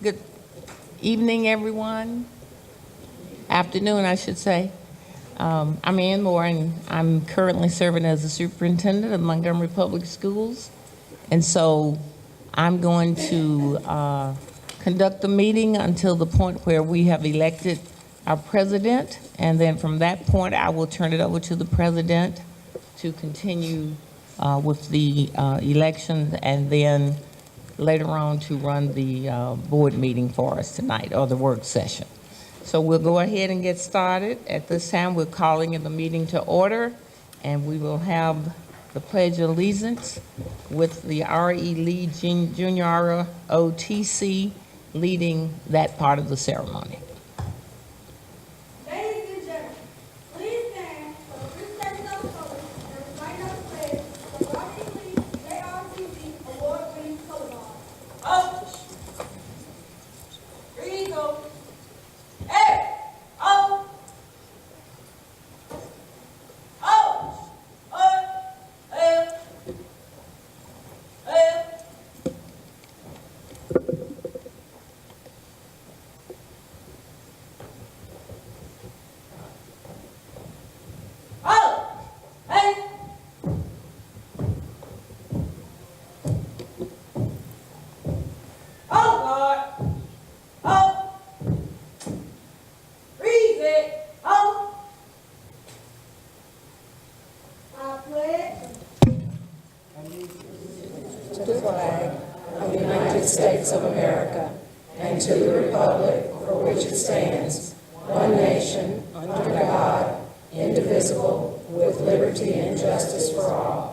Good evening, everyone. Afternoon, I should say. I'm Ann Moore, and I'm currently serving as the superintendent of Montgomery Public Schools. And so I'm going to conduct the meeting until the point where we have elected our president. And then from that point, I will turn it over to the president to continue with the election, and then later on to run the board meeting for us tonight, or the work session. So we'll go ahead and get started. At this time, we're calling in the meeting to order, and we will have the Pledge of Allegiance with the RE Lee Junior OTC leading that part of the ceremony. Ladies and gentlemen, please stand for the presentation of the colors and recite the pledge for RE Lee JRTC award-winning color guard. Up, Eagle, hey, up, to the flag of the United States of America and to the republic for which it stands, one nation, under God, indivisible, with liberty and justice for all.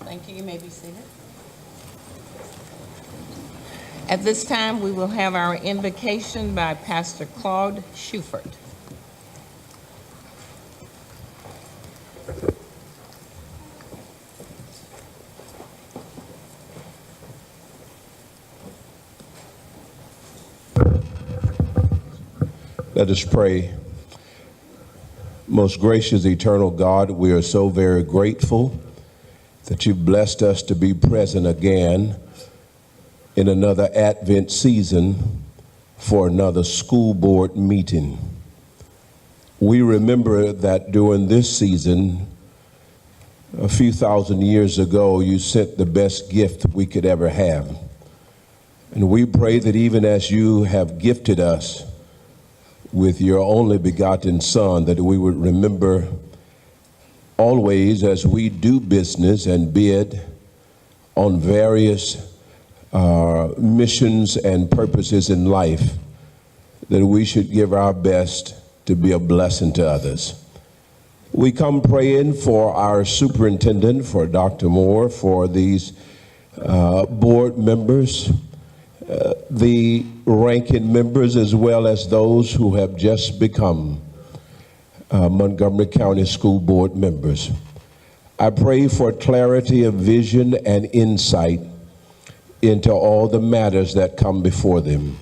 Thank you. You may be seated. At this time, we will have our invocation by Pastor Claude Schufert. Let us pray. Most gracious, eternal God, we are so very grateful that you've blessed us to be present again in another Advent season for another school board meeting. We remember that during this season, a few thousand years ago, you sent the best gift we could ever have. And we pray that even as you have gifted us with your only begotten Son, that we would remember always as we do business and bid on various missions and purposes in life, that we should give our best to be a blessing to others. We come praying for our superintendent, for Dr. Moore, for these board members, the ranking members, as well as those who have just become Montgomery County School Board members. I pray for clarity of vision and insight into all the matters that come before them.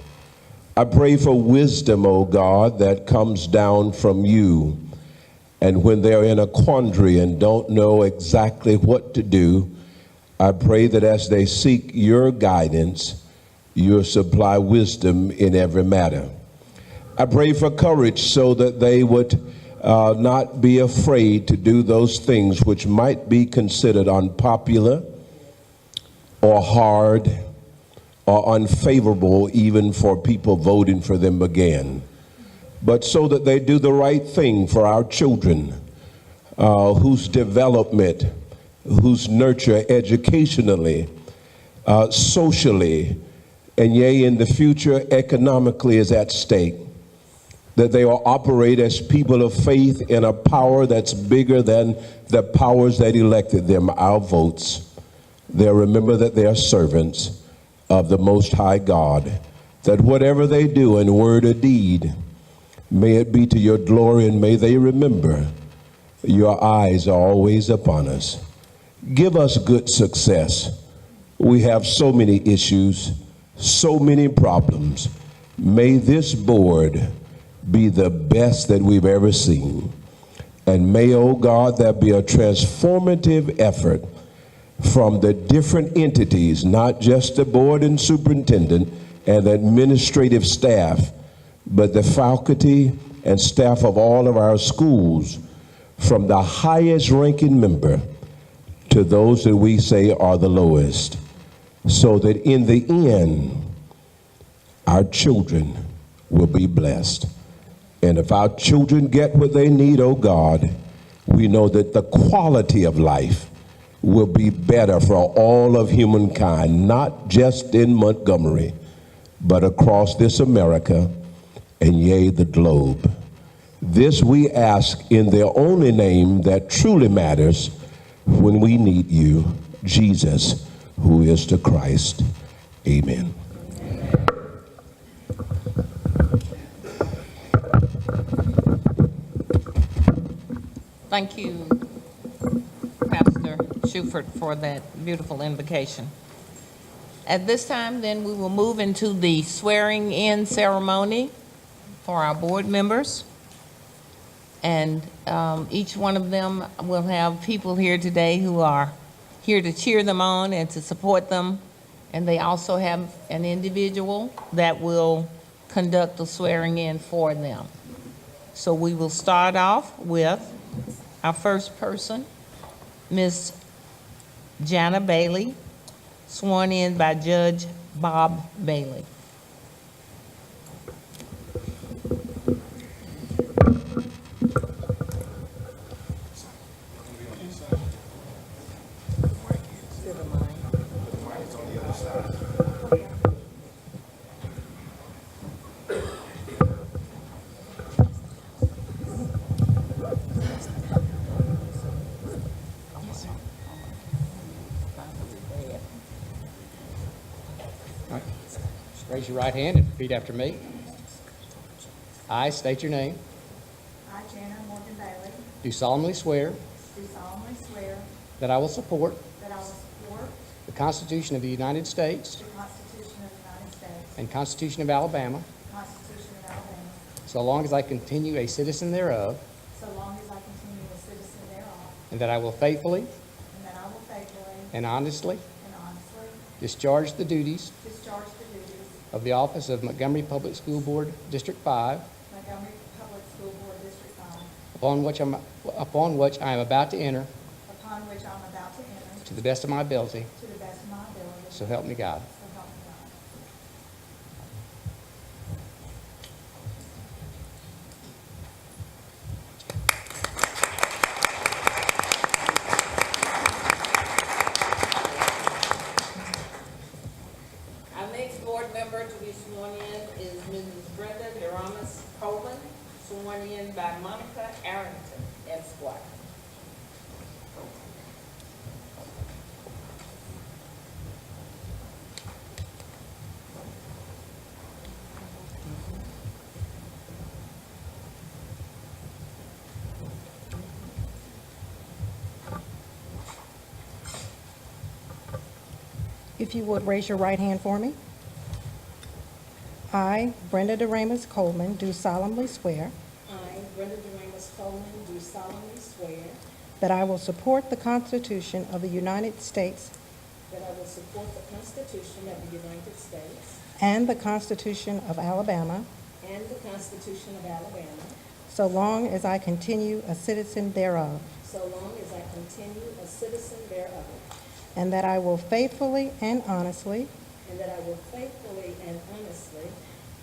I pray for wisdom, O God, that comes down from you. And when they're in a quandary and don't know exactly what to do, I pray that as they seek your guidance, you'll supply wisdom in every matter. I pray for courage so that they would not be afraid to do those things which might be considered unpopular or hard or unfavorable even for people voting for them again, but so that they do the right thing for our children, whose development, whose nurture educationally, socially, and yea, in the future, economically is at stake. That they will operate as people of faith in a power that's bigger than the powers that elected them, our votes. They'll remember that they are servants of the Most High God, that whatever they do in word or deed, May it be to your glory, and may they remember your eyes are always upon us. Give us good success. We have so many issues, so many problems. May this board be the best that we've ever seen. And may, oh God, there be a transformative effort from the different entities, not just the board and superintendent and administrative staff, but the faculty and staff of all of our schools, from the highest ranking member to those that we say are the lowest, so that in the end, our children will be blessed. And if our children get what they need, oh God, we know that the quality of life will be better for all of humankind, not just in Montgomery, but across this America and yea, the globe. This we ask in the only name that truly matters when we need you, Jesus, who is the Christ. Amen. Thank you, Pastor Shuford, for that beautiful invocation. At this time, then, we will move into the swearing-in ceremony for our board members. And each one of them will have people here today who are here to cheer them on and to support them. And they also have an individual that will conduct the swearing-in for them. So we will start off with our first person, Ms. Jana Bailey, sworn in by Judge Bob Bailey. Raise your right hand and repeat after me. I state your name. I, Jana Morgan Bailey, Do solemnly swear do solemnly swear that I will support that I will support the Constitution of the United States the Constitution of the United States, and Constitution of Alabama, the Constitution of Alabama, so long as I continue a citizen thereof, so long as I continue a citizen thereof, and that I will faithfully and that I will faithfully and honestly and honestly discharge the duties discharge the duties of the office of Montgomery Public School Board, District 5, of Montgomery Public School Board, District 5, upon which I am about to enter upon which I'm about to enter to the best of my ability, to the best of my ability, so help me God. so help me God. Our next board member to be sworn in is Mrs. Brenda Duramas Coleman, sworn in by Monica Arrington, Esquire. If you would raise your right hand for me. I, Brenda Duramas Coleman, do solemnly swear I, Brenda Duramas Coleman, do solemnly swear that I will support the Constitution of the United States that I will support the Constitution of the United States and the Constitution of Alabama, and the Constitution of Alabama, so long as I continue a citizen thereof, so long as I continue a citizen thereof, and that I will faithfully and honestly and that I will faithfully and honestly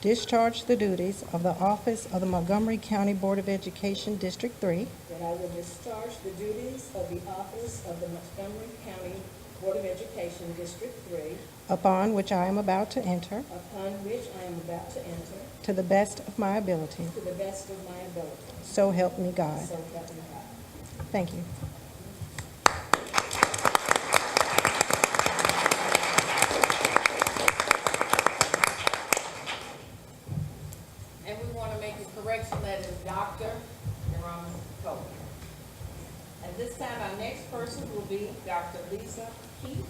discharge the duties of the office of the Montgomery County Board of Education, District 3, that I will discharge the duties of the office of the Montgomery County Board of Education, District 3, upon which I am about to enter, upon which I am about to enter, to the best of my ability. to the best of my ability. So help me God. So help me God. Thank you. And we want to make a correction Lisa Keith,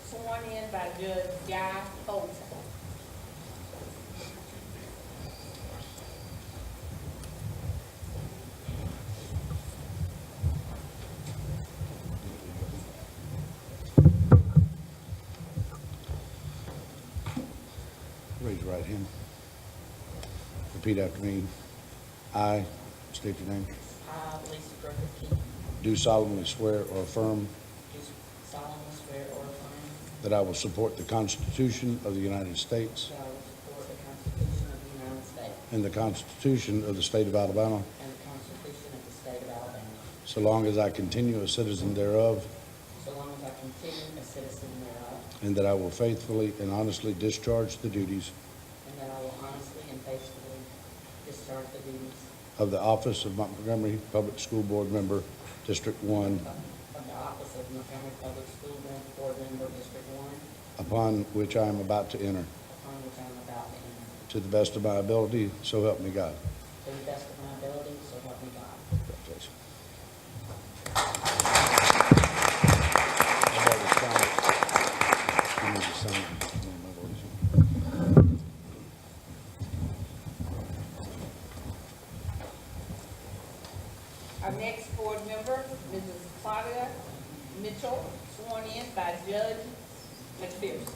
sworn in by Judge Guy Holton. Raise your right hand. Repeat after me. I, state your name, I, Lisa Griffith Keith, do solemnly swear or affirm do solemnly swear or affirm that I will support the Constitution of the United States that I will support the Constitution of the United States and the Constitution of the State of Alabama, and the Constitution of the State of Alabama, so long as I continue a citizen thereof, so long as I continue a citizen thereof, and that I will faithfully and honestly discharge the duties and that I will honestly and faithfully discharge the duties of the office of Montgomery Public School Board Member, District 1, of the office of Montgomery Public School Board Member, District 1, upon which I am about to enter, upon which I am about to enter, to the best of my ability, so help me God. to the best of my ability, so help me God. Congratulations. I've already signed it. You need to sign it. I've already signed it. Our next board member, Mrs. Claudia Mitchell, sworn in by Judge McPherson.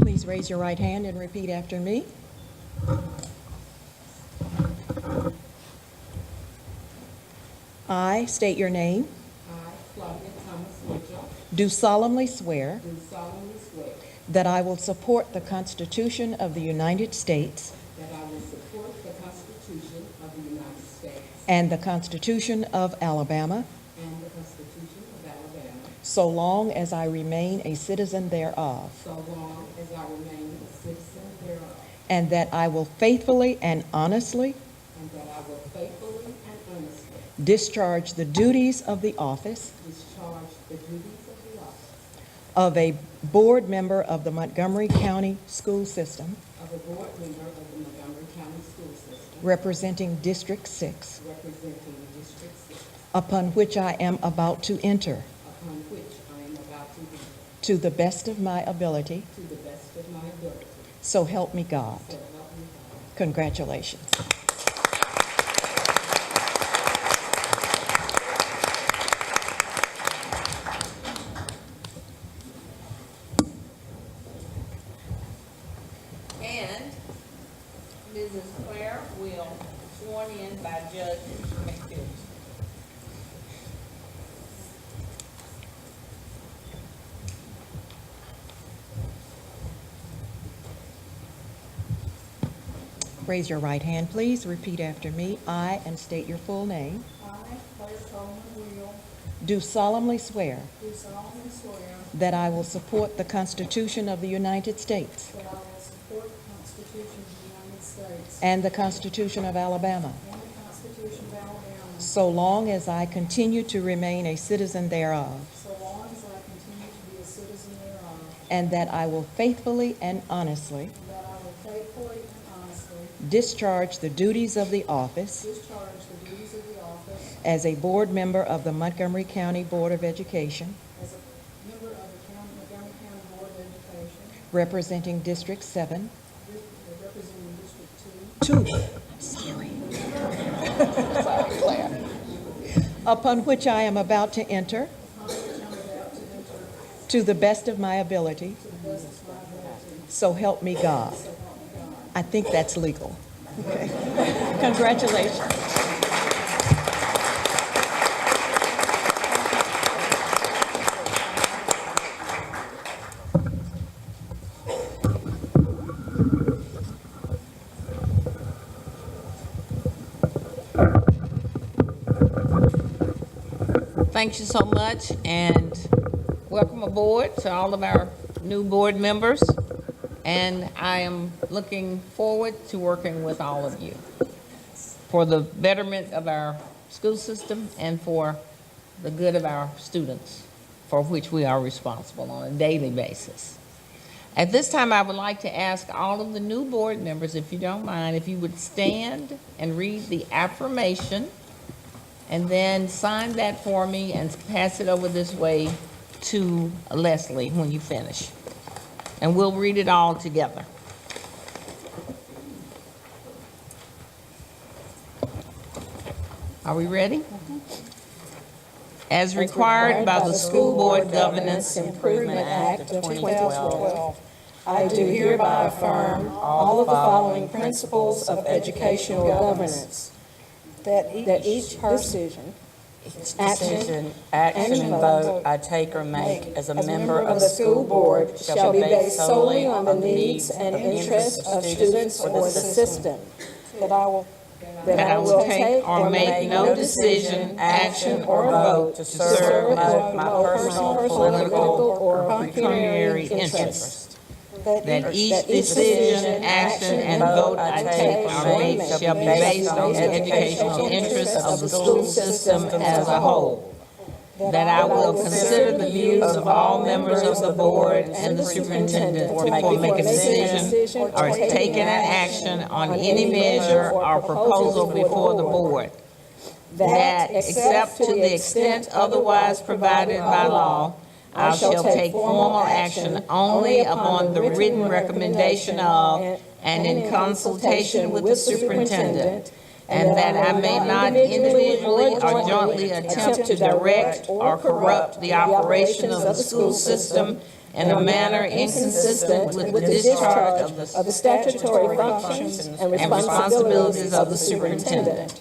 Please raise your right hand and repeat after me. I state your name. I, Claudia Thomas Mitchell, Do solemnly swear do solemnly swear that I will support the Constitution of the United States that I will support the Constitution of the United States and the Constitution of Alabama, and the Constitution of Alabama, so long as I remain a citizen thereof, so long as I remain a citizen thereof, and that I will faithfully and honestly and that I will faithfully and honestly discharge the duties of the office discharge the duties of the office of a board member of the Montgomery County School System, of a board member of the Montgomery County School System, representing District 6, representing District 6, upon which I am about to enter, upon which I am about to enter, to the best of my ability, to the best of my ability, so help me God. so help me God. Congratulations. And Mrs. Claire Will, sworn in by Judge McPherson. Raise your right hand, please. Repeat after me. I, and state your full name, I, Claire Coleman Will, do solemnly swear do solemnly swear that I will support the Constitution of the United States that I will support the Constitution of the United States and the Constitution of Alabama, and the Constitution of Alabama, so long as I continue to remain a citizen thereof, so long as I continue to be a citizen thereof, and that I will faithfully and honestly and that I will faithfully and honestly discharge the duties of the office discharge the duties of the office as a board member of the Montgomery County Board of Education, as a member of the Montgomery County Board of Education, representing District 7, representing District 2, 2, sorry. Upon which I am about to enter, upon which I am about to enter to the best of my ability, to the best of my ability, so help me God. so help me God. I think that's legal. Okay. Congratulations. Thank you so much, and welcome aboard to all of our new board members. And I am looking forward to working with all of you for the betterment of our school system and for the good of our students, for which we are responsible on a daily basis. At this time, I would like to ask all of the new board members, if you don't mind, if you would stand and read the affirmation, and then sign that for me and pass it over this way to Leslie when you finish. And we'll read it all together. Are we ready? As required by the School Board Governance Improvement Act of 2012, I do hereby affirm all of the following principles of educational governance. That each decision, Decision, action, and vote I take or make as a member of the school board shall be based solely on the needs and interests of students or the system. That I will take or make no decision, action, or vote to serve my personal, political, or pecuniary interest. That each decision, action, and vote I take or make shall be based on the educational interests of the school system as a whole. That I will consider the views of all members of the board and the superintendent before making a decision or taking an action on any measure or proposal before the board. That, except to the extent otherwise provided by law, I shall take formal action only upon the written recommendation of and in consultation with the superintendent, and that I may not individually or jointly attempt to direct or corrupt the operation of the school system in a manner inconsistent with the discharge of the statutory functions and responsibilities of the superintendent.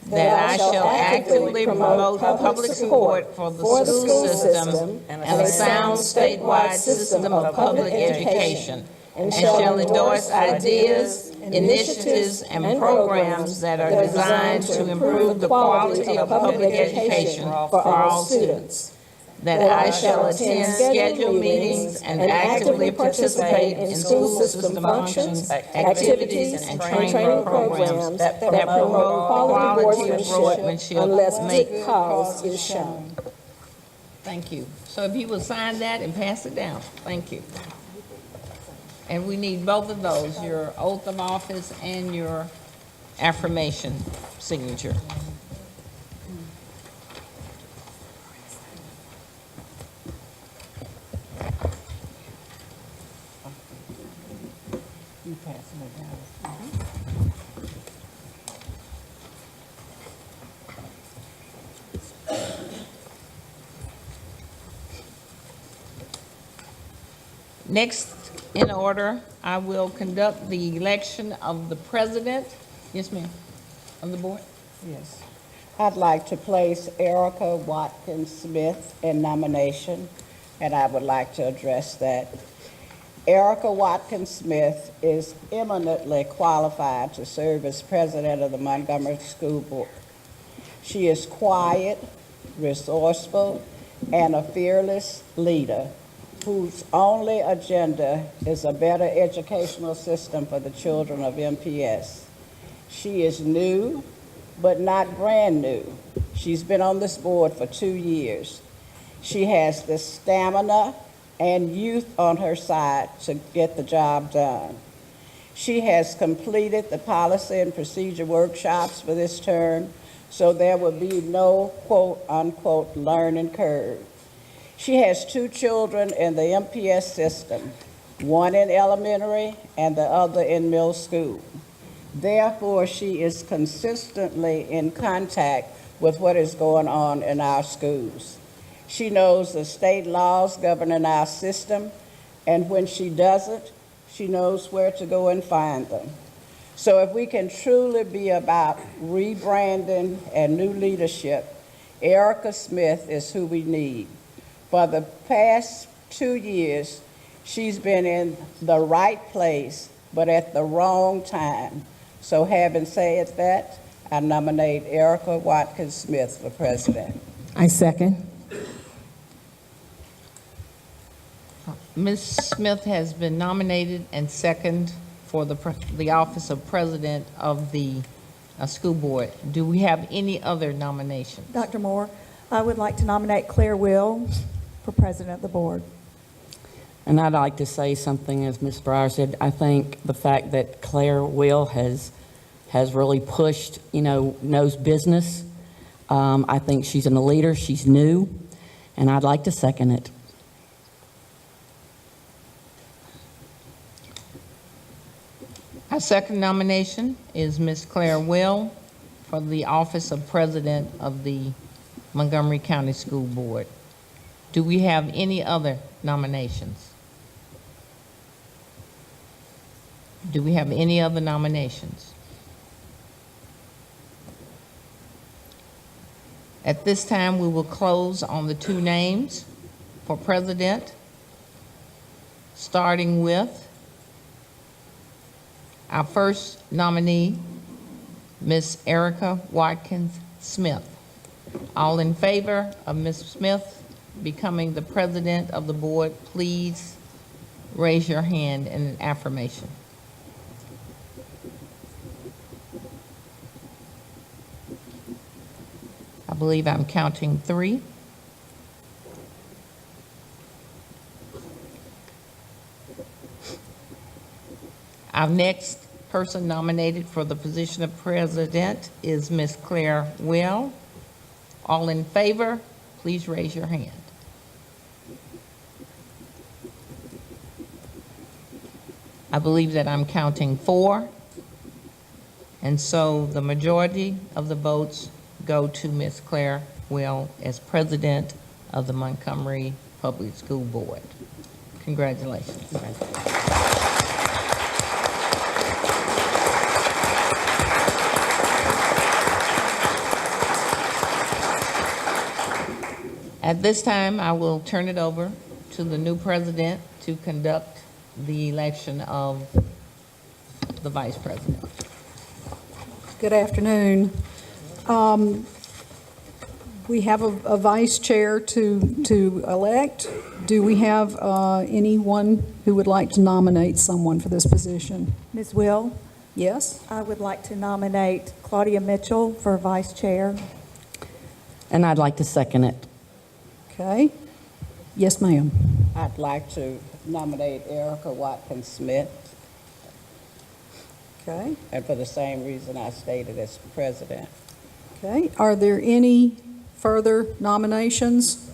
That I shall actively promote public support for the school system and a sound statewide system of public education, and shall endorse ideas, initiatives, and programs that are designed to improve the quality of public education for all students. That I shall attend scheduled meetings and actively participate in school system functions, activities, and training programs that promote quality of workmanship unless make good cause is shown. Thank you. So if you will sign that and pass it down, thank you. And we need both of those, your oath of office and your affirmation signature. You passing it down. Next in order, I will conduct the election of the president. Yes, ma'am. Of the board? Yes. I'd like to place Erica Watkins Smith in nomination, and I would like to address that. Erica Watkins Smith is eminently qualified to serve as president of the Montgomery School Board. She is quiet, resourceful, and a fearless leader whose only agenda is a better educational system for the children of MPS. She is new, but not brand new. She's been on this board for 2 years. She has the stamina and youth on her side to get the job done. She has completed the policy and procedure workshops for this term, so there will be no quote-unquote learning curve. She has 2 children in the MPS system, one in elementary and the other in middle school. Therefore, she is consistently in contact with what is going on in our schools. She knows the state laws governing our system, and when she doesn't, she knows where to go and find them. So if we can truly be about rebranding and new leadership, Erica Smith is who we need. For the past 2 years, she's been in the right place, but at the wrong time. So having said that, I nominate Erica Watkins Smith for president. I second. Ms. Smith has been nominated and second for the office of president of the school board. Do we have any other nominations? Dr. Moore, I would like to nominate Claire Will for president of the board. And I'd like to say something, as Ms. Breyer said. I think the fact that Claire Will has really pushed, knows business. I think she's a leader. She's new, and I'd like to second it. Our second nomination is Ms. Claire Will for the office of President of the Montgomery County School Board. Do we have any other nominations? Do we have any other nominations? At this time, we will close on the two names for president, starting with our first nominee, Ms. Erica Watkins Smith. All in favor of Ms. Smith becoming the president of the board, please raise your hand in an affirmation. I believe I'm counting 3. Our next person nominated for the position of president is Ms. Claire Will. All in favor, please raise your hand. I believe that I'm counting 4. And so the majority of the votes go to Ms. Claire Will as president of the Montgomery Public School Board. Congratulations. At this time, I will turn it over to the new president to conduct the election of the vice president. Good afternoon. We have a vice chair to elect. Do we have anyone who would like to nominate someone for this position? Ms. Will, Yes? I would like to nominate Claudia Mitchell for vice chair. And I'd like to second it. Okay. Yes, ma'am. I'd like to nominate Erica Watkins Smith, Okay. and for the same reason I stated as president. Okay. Are there any further nominations?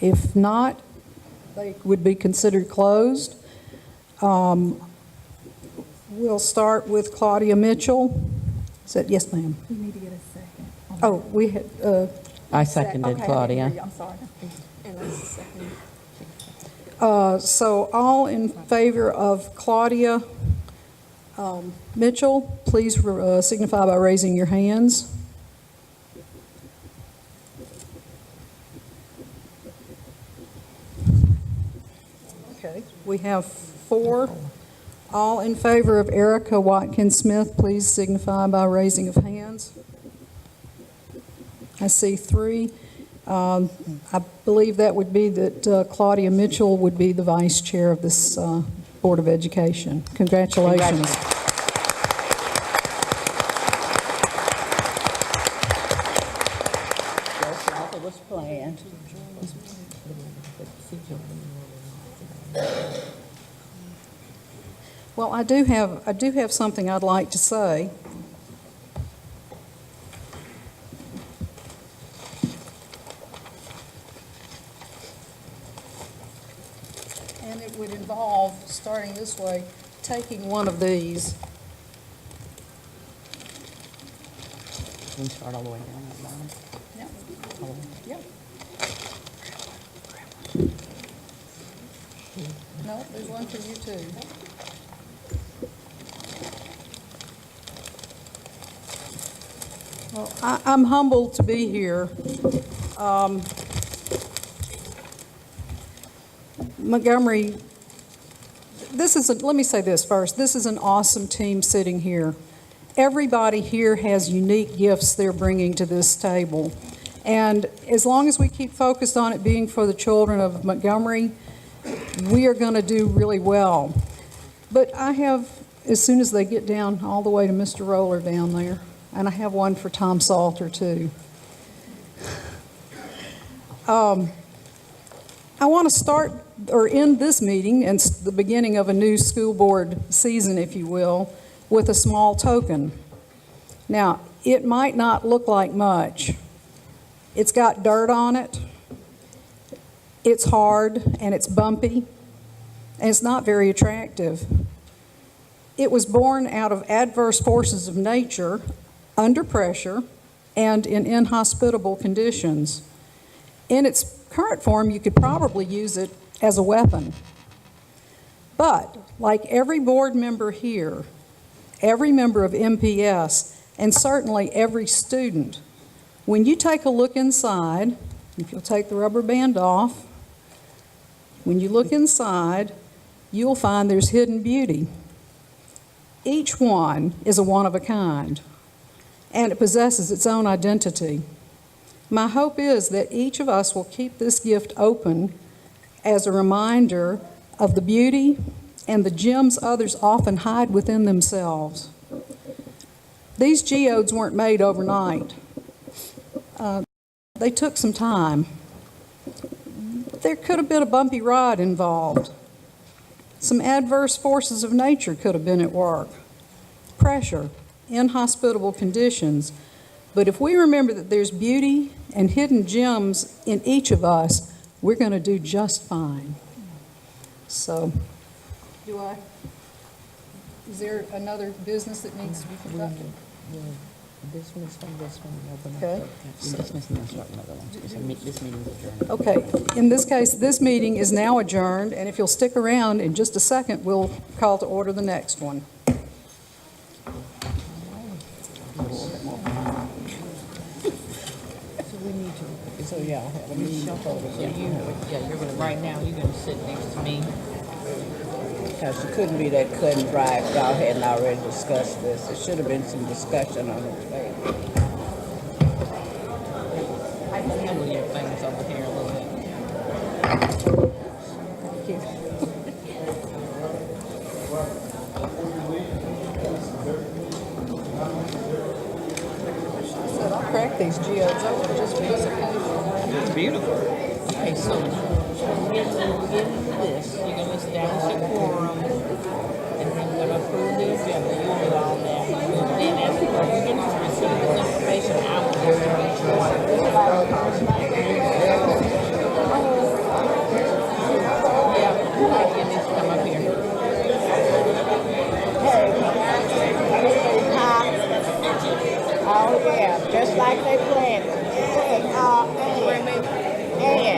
If not, they would be considered closed. We'll start with Claudia Mitchell. Is that, yes, ma'am? We need to get a second. Oh, we had, I seconded Okay, I Claudia. didn't hear you. I'm sorry. And that's the second. so all in favor of Claudia Mitchell, please signify by raising your hands. Okay, we have 4. All in favor of Erica Watkins Smith, please signify by raising of hands. I see 3. I believe that would be that Claudia Mitchell would be the vice chair of this Board of Education. Congratulations. Just like it was planned. Well, I do have something I'd like to say. And it would involve, starting this way, taking one of these. Can you start all the way down that line? Yeah. Yeah. No, there's one for you too. Well, I'm humbled to be here. Montgomery, let me say this first. This is an awesome team sitting here. Everybody here has unique gifts they're bringing to this table. And as long as we keep focused on it being for the children of Montgomery, we are going to do really well. But I have, as soon as they get down all the way to Mr. Roller down there, and I have one for Tom Salter too. I want to start or end this meeting, and the beginning of a new school board season, if you will, with a small token. Now, it might not look like much. It's got dirt on it, it's hard, and it's bumpy, and it's not very attractive. It was born out of adverse forces of nature, under pressure, and in inhospitable conditions. In its current form, you could probably use it as a weapon. But, like every board member here, every member of MPS, and certainly every student, when you take a look inside, if you'll take the rubber band off, when you look inside, you'll find there's hidden beauty. Each one is a one of a kind, and it possesses its own identity. My hope is that each of us will keep this gift open as a reminder of the beauty and the gems others often hide within themselves. These geodes weren't made overnight. They took some time. There could have been a bumpy ride involved. Some adverse forces of nature could have been at work. Pressure, inhospitable conditions. But if we remember that there's beauty and hidden gems in each of us, we're going to do just fine. So, is there another business that needs to be conducted? Dismiss from this one, open up. Okay. Dismiss and then start another one. This meeting's adjourned. Okay, in this case, this meeting is now adjourned, and if you'll stick around in just a second, we'll call to order the next one. So, yeah, let me show you're gonna, right now, you're gonna sit next to me. Because it couldn't be that cut and dry if y'all hadn't already discussed this. There should have been some discussion on the table. I can handle your things over here a little bit. Thank you. I said I'll crack these geodes open just for this occasion. It's beautiful. Okay, so we'll get into this. You're going to establish a quorum, and then we're going to approve the agenda. You'll do all that. And then as we're going to receive this information, I will go to each one. Yeah, you need to come up here. Oh, yeah, just like they planned. And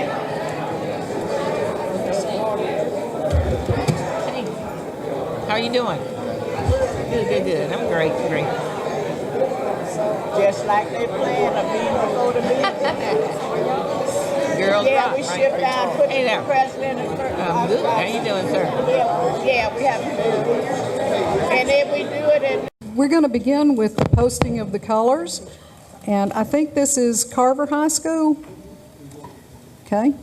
How are you doing? Good. I'm great. just like they planned, a meeting before the meeting. Girls Yeah, rock, we right? shipped down, put Hey the there. president and I'm good. How you doing, sir? Yeah, we have to do it. And then we do it in We're going to begin with the posting of the colors, and I think this is Carver High School. Okay.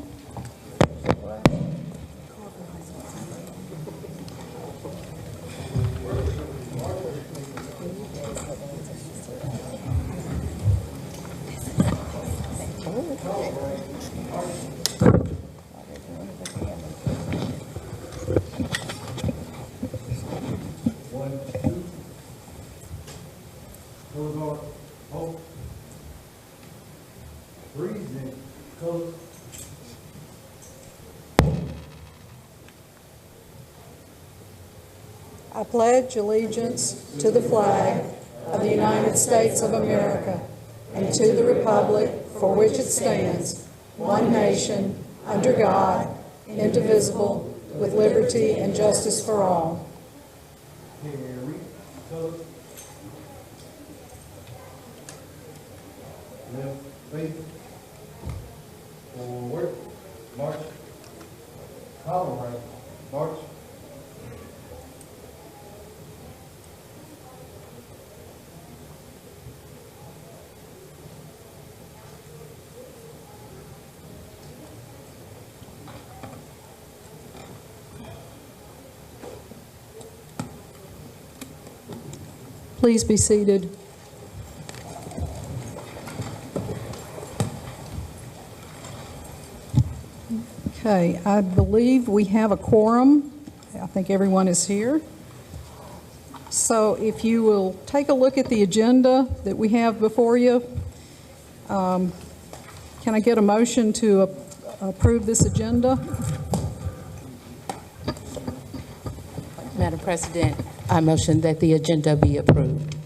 I pledge allegiance to the flag of the United States of America and to the republic for which it stands, one nation, under God, indivisible, with liberty and justice for all. Left feet forward, march, column right, march. Please be seated. Okay, I believe we have a quorum. I think everyone is here. So if you will take a look at the agenda that we have before you, can I get a motion to approve this agenda? Madam President, I motion that the agenda be approved.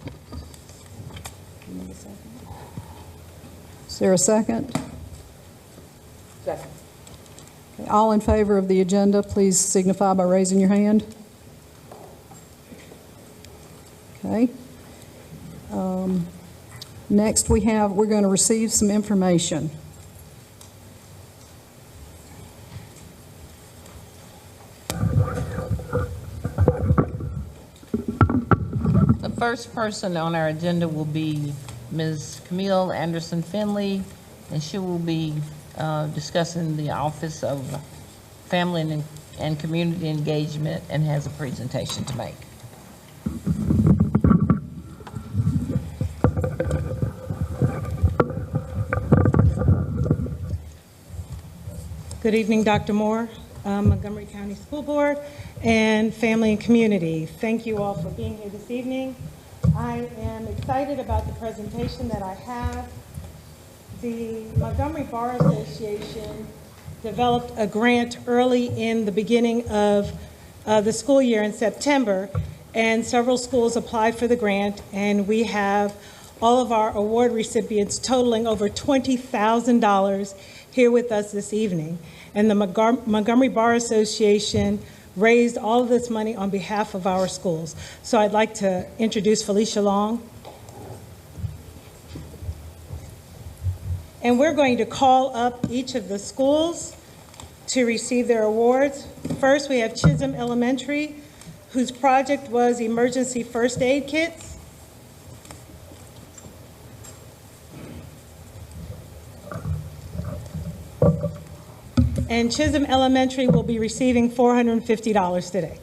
Is there a second? Second. Okay, all in favor of the agenda, please signify by raising your hand. Okay. Next, we're going to receive some information. The first person on our agenda will be Ms. Camille Anderson Finley, and she will be discussing the Office of Family and Community Engagement and has a presentation to make. Good evening, Dr. Moore, Montgomery County School Board, and Family and Community. Thank you all for being here this evening. I am excited about the presentation that I have. The Montgomery Bar Association developed a grant early in the beginning of the school year in September, and several schools applied for the grant, and we have all of our award recipients totaling over $20,000 here with us this evening. And the Montgomery Bar Association raised all of this money on behalf of our schools. So I'd like to introduce Felicia Long. And we're going to call up each of the schools to receive their awards. First, we have Chisholm Elementary, whose project was emergency first aid kits. And Chisholm Elementary will be receiving $450 today.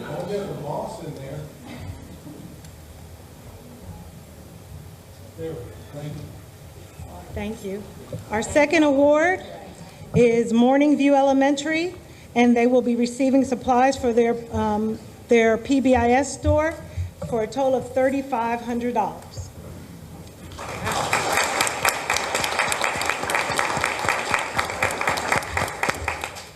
Don't get the boss in there. There, thank you. Thank you. Our second award is Morning View Elementary, and they will be receiving supplies for their PBIS store for a total of $3,500.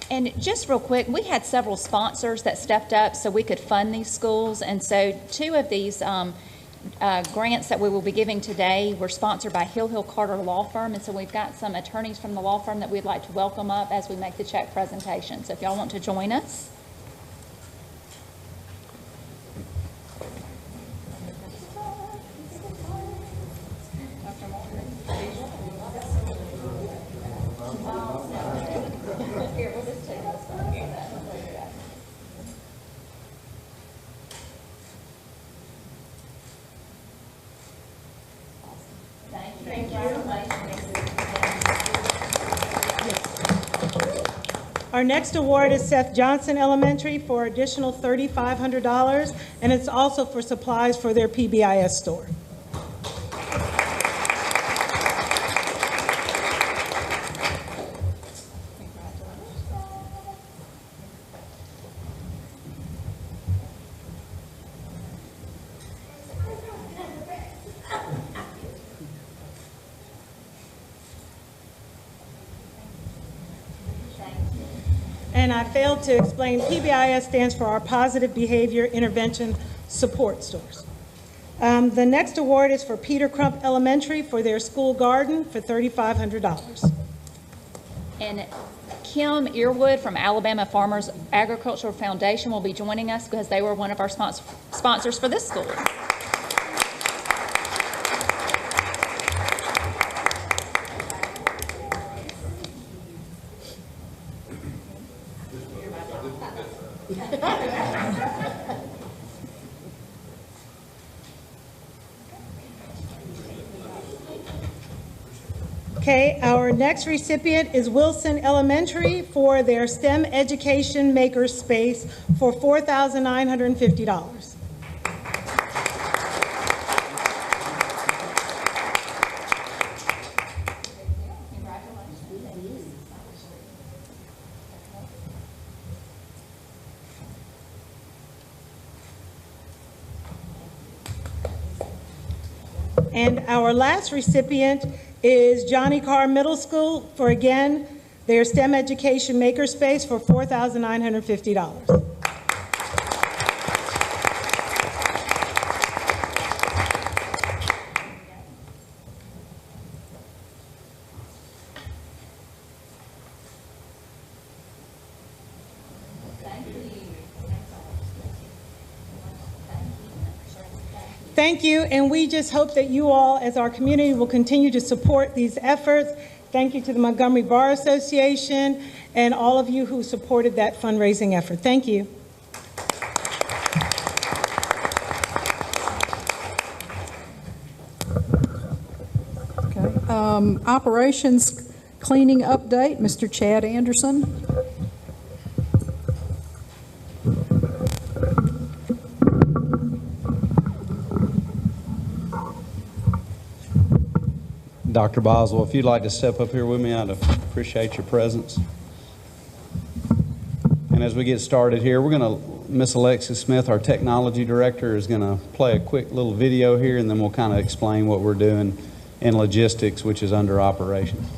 And just real quick, we had several sponsors that stepped up so we could fund these schools. And so 2 of these grants that we will be giving today were sponsored by Hill Carter Law Firm. And so we've got some attorneys from the law firm that we'd like to welcome up as we make the check presentation. So if y'all want to join us. Here, we'll just take this one. Thank you. Our next award is Seth Johnson Elementary for additional $3,500, and it's also for supplies for their PBIS store. And I failed to explain, PBIS stands for our Positive Behavior Intervention Support Stores. The next award is for Peter Crump Elementary for their school garden for $3,500. And Kim Earwood from Alabama Farmers Agricultural Foundation will be joining us because they were one of our sponsors for this school. Okay, our next recipient is Wilson Elementary for their STEM Education Makerspace for $4,950. And our last recipient is Johnny Carr Middle School for, again, their STEM Education Makerspace for $4,950. Thank you, and we just hope that you all, as our community, will continue to support these efforts. Thank you to the Montgomery Bar Association and all of you who supported that fundraising effort. Thank you. Okay. Operations cleaning update, Mr. Chad Anderson. Dr. Boswell, if you'd like to step up here with me, I'd appreciate your presence. And as we get started here, we're going to, Miss Alexis Smith, our technology director, is going to play a quick little video here, and then we'll kind of explain what we're doing in logistics, which is under operations.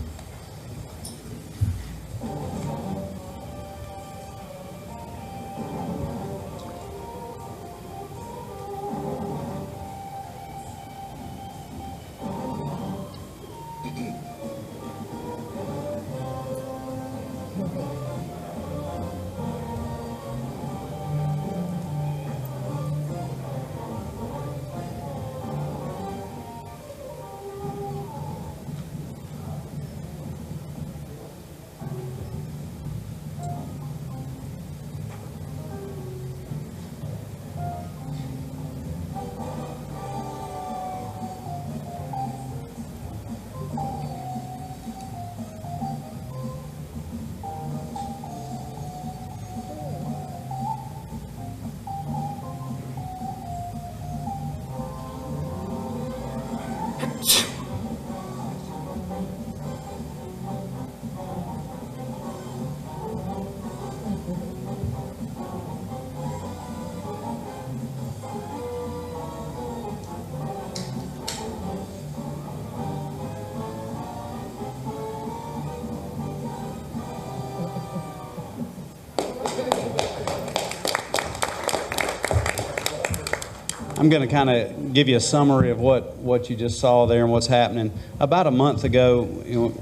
I'm going to kind of give you a summary of what you just saw there and what's happening. About a month ago,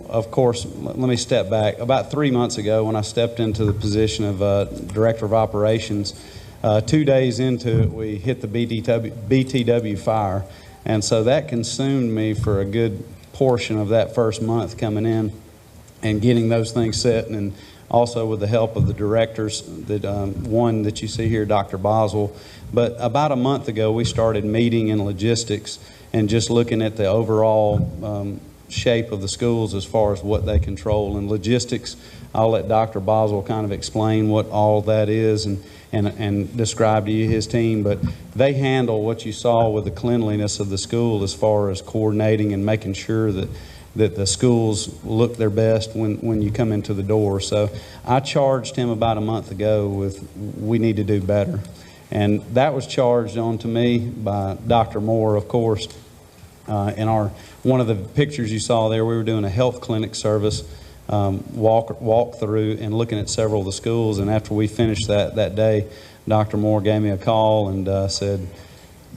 of course, let me step back. About 3 months ago, when I stepped into the position of Director of Operations, 2 days into it, we hit the BTW fire. And so that consumed me for a good portion of that first month coming in and getting those things set, and also with the help of the directors, that one that you see here, Dr. Boswell. But about a month ago, we started meeting in logistics and just looking at the overall shape of the schools as far as what they control. And logistics, I'll let Dr. Boswell kind of explain what all that is and describe to you his team. But they handle what you saw with the cleanliness of the school as far as coordinating and making sure that the schools look their best when you come into the door. So I charged him about a month ago with, we need to do better. And that was charged on to me by Dr. Moore, of course. In one of the pictures you saw there, we were doing a health clinic service, walk through and looking at several of the schools. And after we finished that day, Dr. Moore gave me a call and said,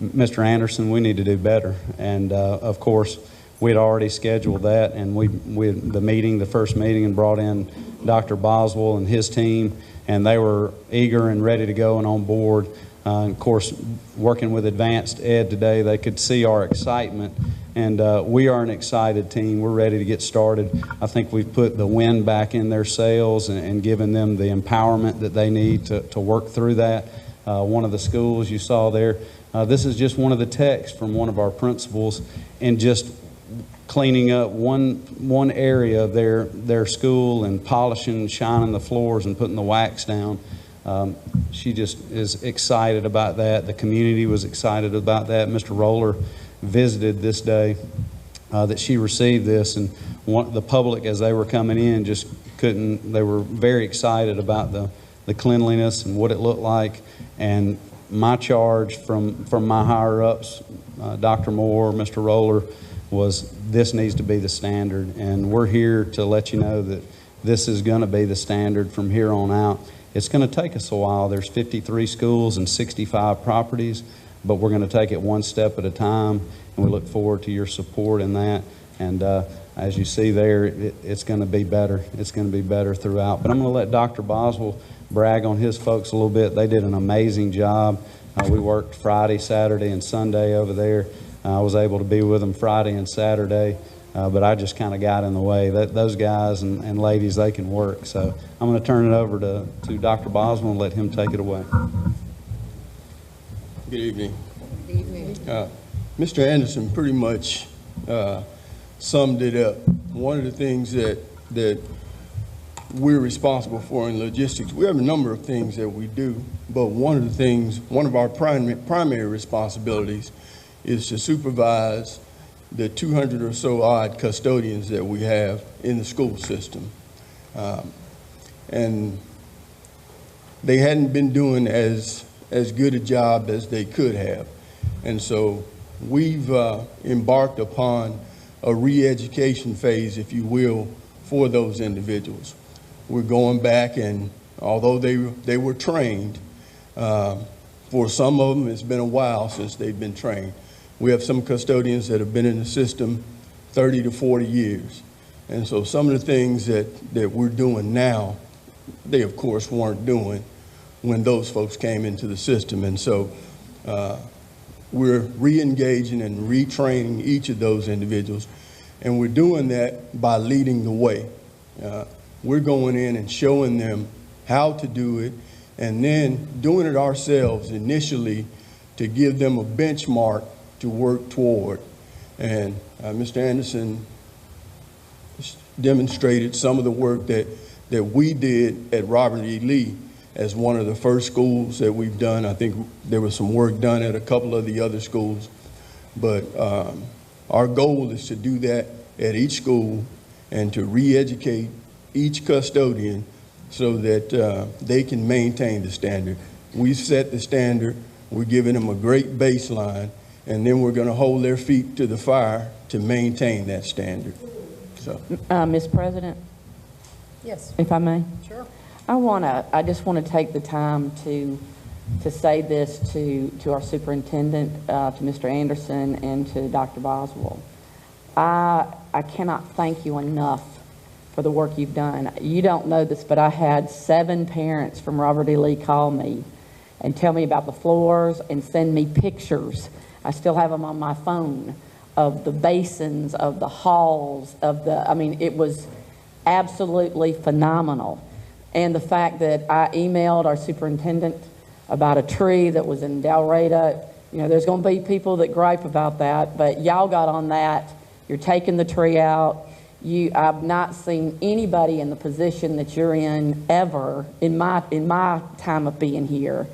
Mr. Anderson, we need to do better. And of course, we had already scheduled that, and the first meeting, and brought in Dr. Boswell and his team, and they were eager and ready to go and on board. Of course, working with Advanced Ed today, they could see our excitement. And we are an excited team. We're ready to get started. I think we've put the wind back in their sails and given them the empowerment that they need to work through that. One of the schools you saw there, this is just one of the texts from one of our principals, and just cleaning up one area of their school and polishing, shining the floors and putting the wax down. She just is excited about that. The community was excited about that. Mr. Roller visited this day that she received this, and the public, as they were coming in, just couldn't, they were very excited about the cleanliness and what it looked like. And my charge from my higher ups, Dr. Moore, Mr. Roller, was this needs to be the standard, and we're here to let you know that this is going to be the standard from here on out. It's going to take us a while. There's 53 schools and 65 properties, but we're going to take it one step at a time, and we look forward to your support in that. And as you see there, it's going to be better. It's going to be better throughout. But I'm going to let Dr. Boswell brag on his folks a little bit. They did an amazing job. We worked Friday, Saturday, and Sunday over there. I was able to be with them Friday and Saturday, but I just kind of got in the way. Those guys and ladies, they can work. So I'm going to turn it over to Dr. Boswell and let him take it away. Good evening. Good evening. Mr. Anderson pretty much summed it up. One of the things that we're responsible for in logistics, we have a number of things that we do, but one of our primary responsibilities is to supervise the 200 or so odd custodians that we have in the school system. And they hadn't been doing as good a job as they could have. And so we've embarked upon a re-education phase, if you will, for those individuals. We're going back, and although they were trained, for some of them it's been a while since they've been trained. We have some custodians that have been in the system 30 to 40 years. And so some of the things that we're doing now, they of course weren't doing when those folks came into the system. And so we're re-engaging and retraining each of those individuals. And we're doing that by leading the way. We're going in and showing them how to do it, and then doing it ourselves initially to give them a benchmark to work toward. And Mr. Anderson demonstrated some of the work that we did at Robert E. Lee as one of the first schools that we've done. I think there was some work done at a couple of the other schools, but our goal is to do that at each school and to re-educate each custodian so that they can maintain the standard. We've set the standard, we're giving them a great baseline, and then we're going to hold their feet to the fire to maintain that standard. So, Ms. President? Yes. If I may? Sure. I just want to take the time to say this to our superintendent, to Mr. Anderson, and to Dr. Boswell. I cannot thank you enough for the work you've done. You don't know this, but I had 7 parents from Robert E. Lee call me and tell me about the floors and send me pictures. I still have them on my phone of the basins, of the halls, it was absolutely phenomenal. And the fact that I emailed our superintendent about a tree that was in Dalrata, there's going to be people that gripe about that, but y'all got on that. You're taking the tree out. I've not seen anybody in the position that you're in ever in my time of being here.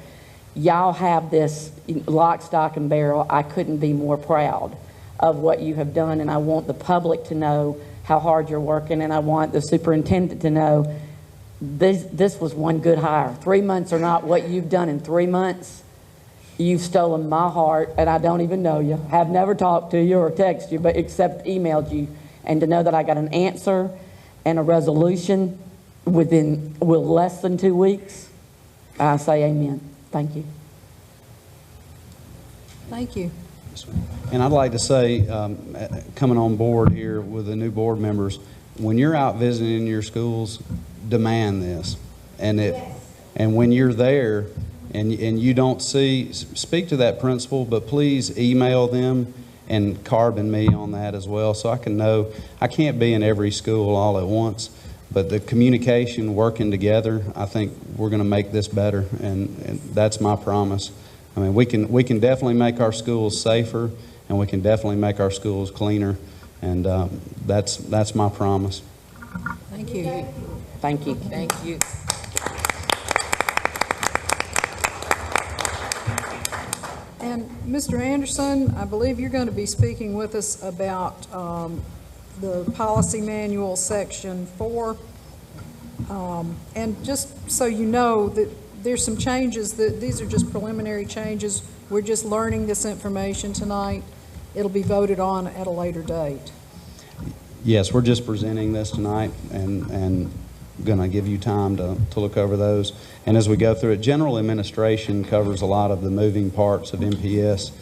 Y'all have this lock, stock, and barrel. I couldn't be more proud of what you have done, and I want the public to know how hard you're working, and I want the superintendent to know this was one good hire. 3 months are not what you've done in 3 months. You've stolen my heart, and I don't even know you. Have never talked to you or texted you, but except emailed you. And to know that I got an answer and a resolution with less than 2 weeks, I say amen. Thank you. Thank you. And I'd like to say, coming on board here with the new board members, when you're out visiting your schools, demand this. And when you're there and you don't see, speak to that principal, but please email them and carbon me on that as well, so I can know. I can't be in every school all at once, but the communication, working together, I think we're going to make this better, and that's my promise. I mean, we can definitely make our schools safer, and we can definitely make our schools cleaner, and that's my promise. Thank you. Thank you. Thank you. And Mr. Anderson, I believe you're going to be speaking with us about the policy manual, section 4. And just so you know, that there's some changes, that these are just preliminary changes. We're just learning this information tonight. It'll be voted on at a later date. Yes, we're just presenting this tonight and going to give you time to look over those. And as we go through it, general administration covers a lot of the moving parts of MPS,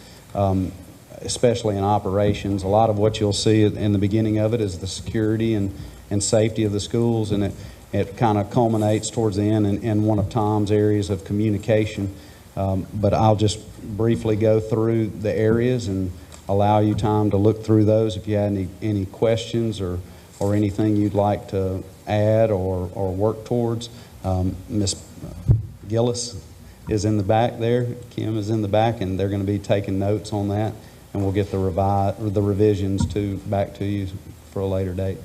especially in operations. A lot of what you'll see in the beginning of it is the security and safety of the schools, and it kind of culminates towards the end in one of Tom's areas of communication. But I'll just briefly go through the areas and allow you time to look through those if you had any questions or anything you'd like to add or work towards. Ms. Gillis is in the back there. Kim is in the back, and they're going to be taking notes on that, and we'll get the revisions back to you for a later date.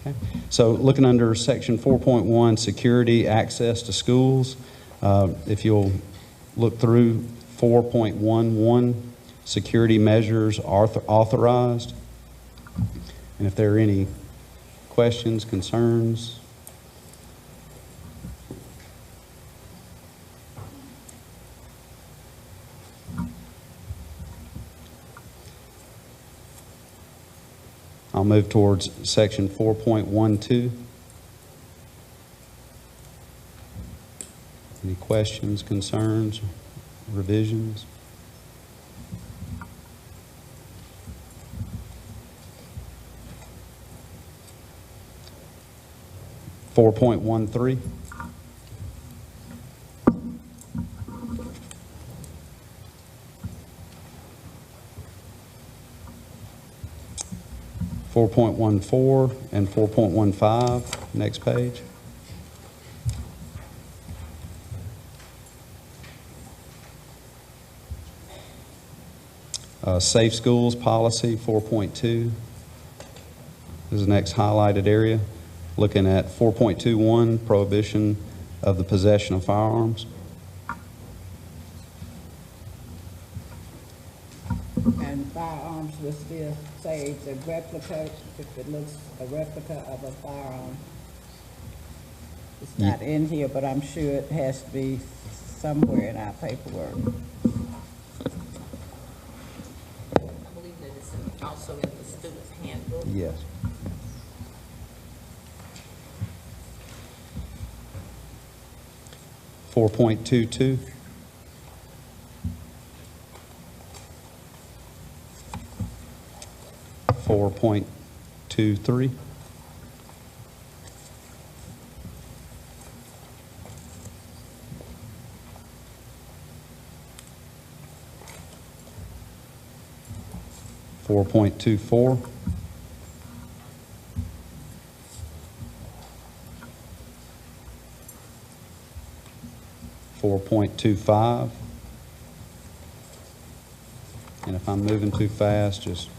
Okay. So looking under section 4.1, security access to schools, if you'll look through 4.11, security measures authorized. And if there are any questions, concerns. I'll move towards section 4.12. Any questions, concerns, revisions? .13. .14 and 4.15, next page. Safe schools policy 4.2 is the next highlighted area. Looking at 4.21, prohibition of the possession of firearms. And firearms will still say it's a replica, if it looks a replica of a firearm. It's not in here, but I'm sure it has to be somewhere in our paperwork. I believe that it's also in the student handbook. Yes. .22. .23. .24. 4.25. And if I'm moving too fast, just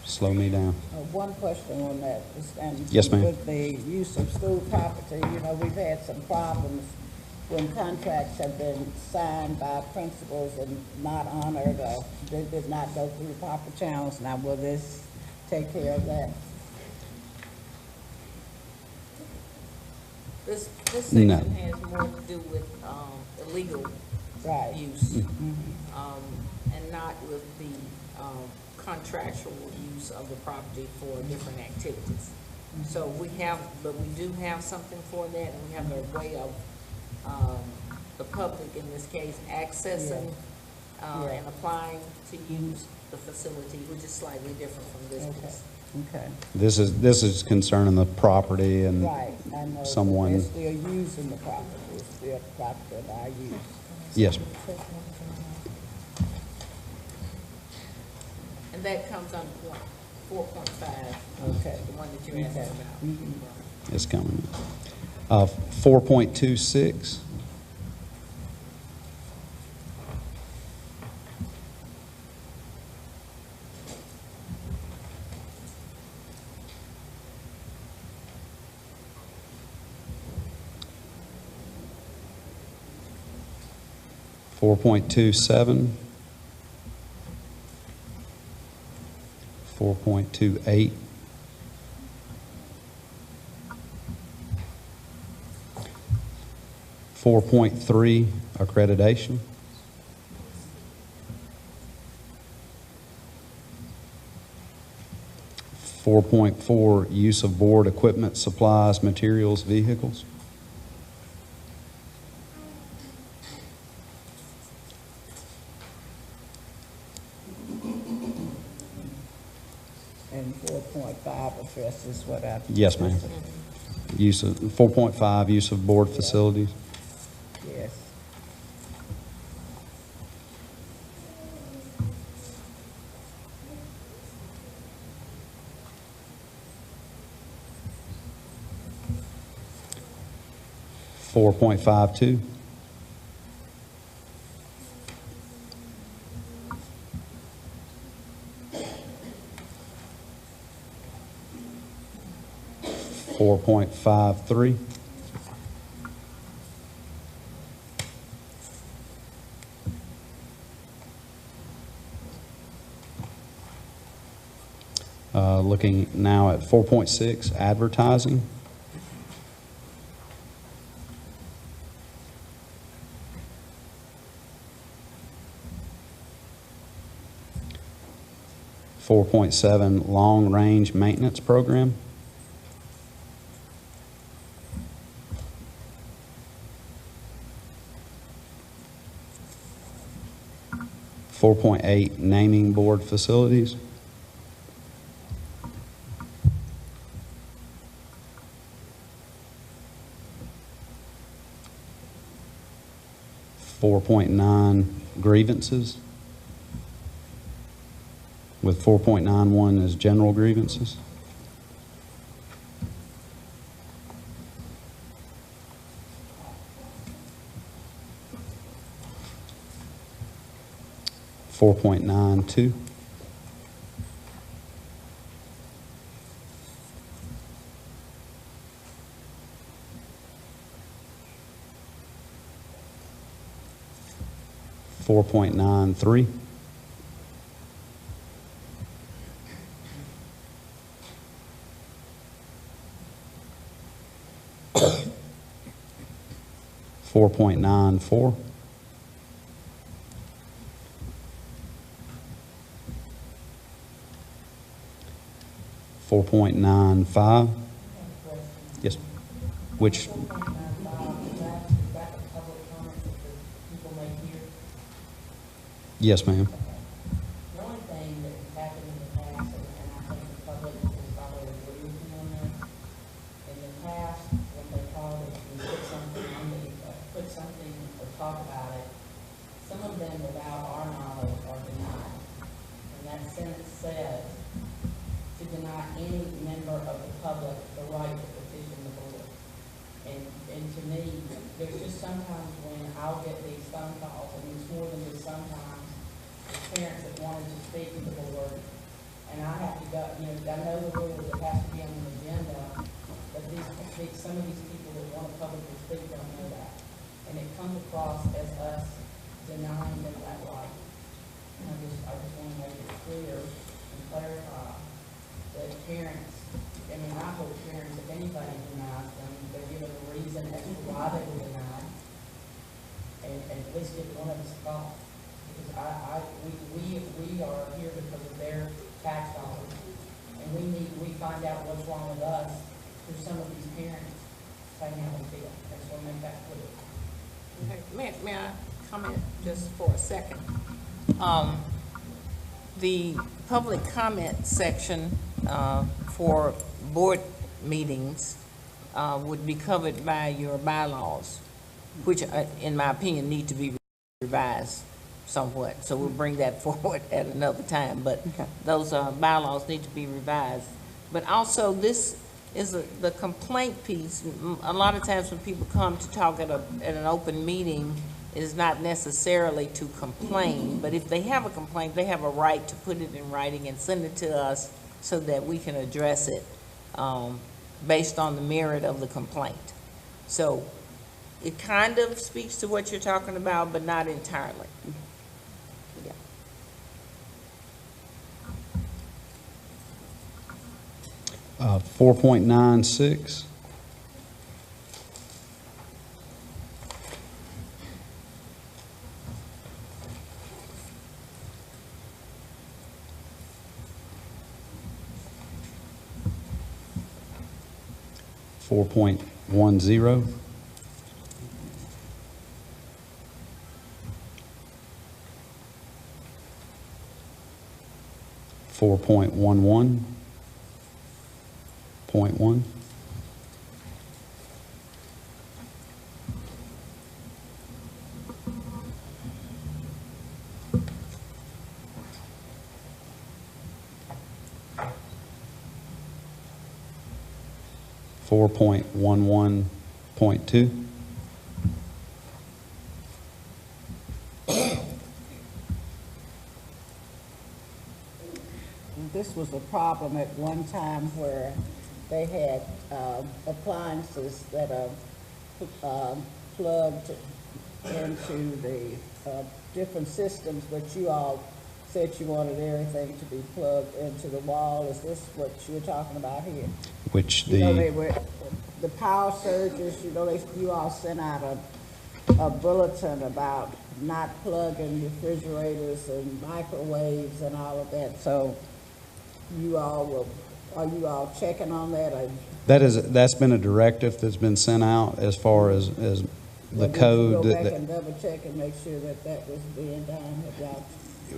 slow me down. One question on that. And Yes, ma'am. with the use of school property, you know, we've had some problems when contracts have been signed by principals and not honored, or they did not go through the proper channels. Now, will this take care of that? This section No. has more to do with illegal use, and not with the contractual use of the property for different activities. So we do have something for that, and we have a way of the public, in this case, accessing and applying to use the facility, which is slightly different from this piece. Okay. This is concerning the property and Right, I know. But someone. they're still using the property. It's still property that I use. Yes, ma'am. And that comes on what, 4.5? Okay. The one that you asked about. It's coming. 4.26. Four point 2.7, 4.28, 4.3 accreditation, 4.4 use of board equipment, supplies, materials, vehicles, And 4.5 addresses what I. yes, ma'am. Use of 4.5 use of board facilities. Yes. 4.52. 4.53. 4.5. Looking now at 4.6, advertising. 4.7, long-range maintenance program. 4.8, naming board facilities. 4.9, grievances, with 4.91 as general grievances. 4.92. 4.93. 4.94. 4.95. Yes. Which? Yes, ma'am. The only thing that has happened in the past, and I think the public is probably agree with me on this, in the past, when they called it, and put something on the, put something or talk about it, some of them without our knowledge are denied. And that sentence says, to deny any member of the public the right to petition the board. And to me, there's just sometimes when I'll get these phone calls, and it's more than just sometimes, parents that wanted to speak to the board, and I have to go, you know, I know the rules, it has to be on the agenda, but some of these people that want to publicly speak don't know that. And it comes across as us denying them that right. And I just want to make it clear and clarify that parents, I mean, I hope parents, if anybody denies them, they're given a reason as to why they were denied, and at least get one of us a call. We are here because of their tax dollars, and we find out what's wrong with us through some of these parents saying how they feel. I just want to make that clear. Okay. May I comment just for a second? The public comment section for board meetings would be covered by your bylaws, which, in my opinion, need to be revised somewhat. So we'll bring that forward at another time, but those bylaws need to be revised. But also, this is the complaint piece. A lot of times when people come to talk at an open meeting, it is not necessarily to complain, but if they have a complaint, they have a right to put it in writing and send it to us so that we can address it based on the merit of the complaint. So it kind of speaks to what you're talking about, but not entirely. 4.96. Four point 1.0. 4.11. 0.1. 4.11.2. This was a problem at one time where they had appliances that are plugged into the different systems, but you all said you wanted everything to be plugged into the wall. Is this what you're talking about here? Which You know, they were, the power surges, you know, you all sent out a bulletin about not plugging refrigerators and microwaves and all of that. So you all will, are you all checking on that? That's been a directive that's been sent out as far as the code. Go back and double check and make sure that that was being done. Have y'all?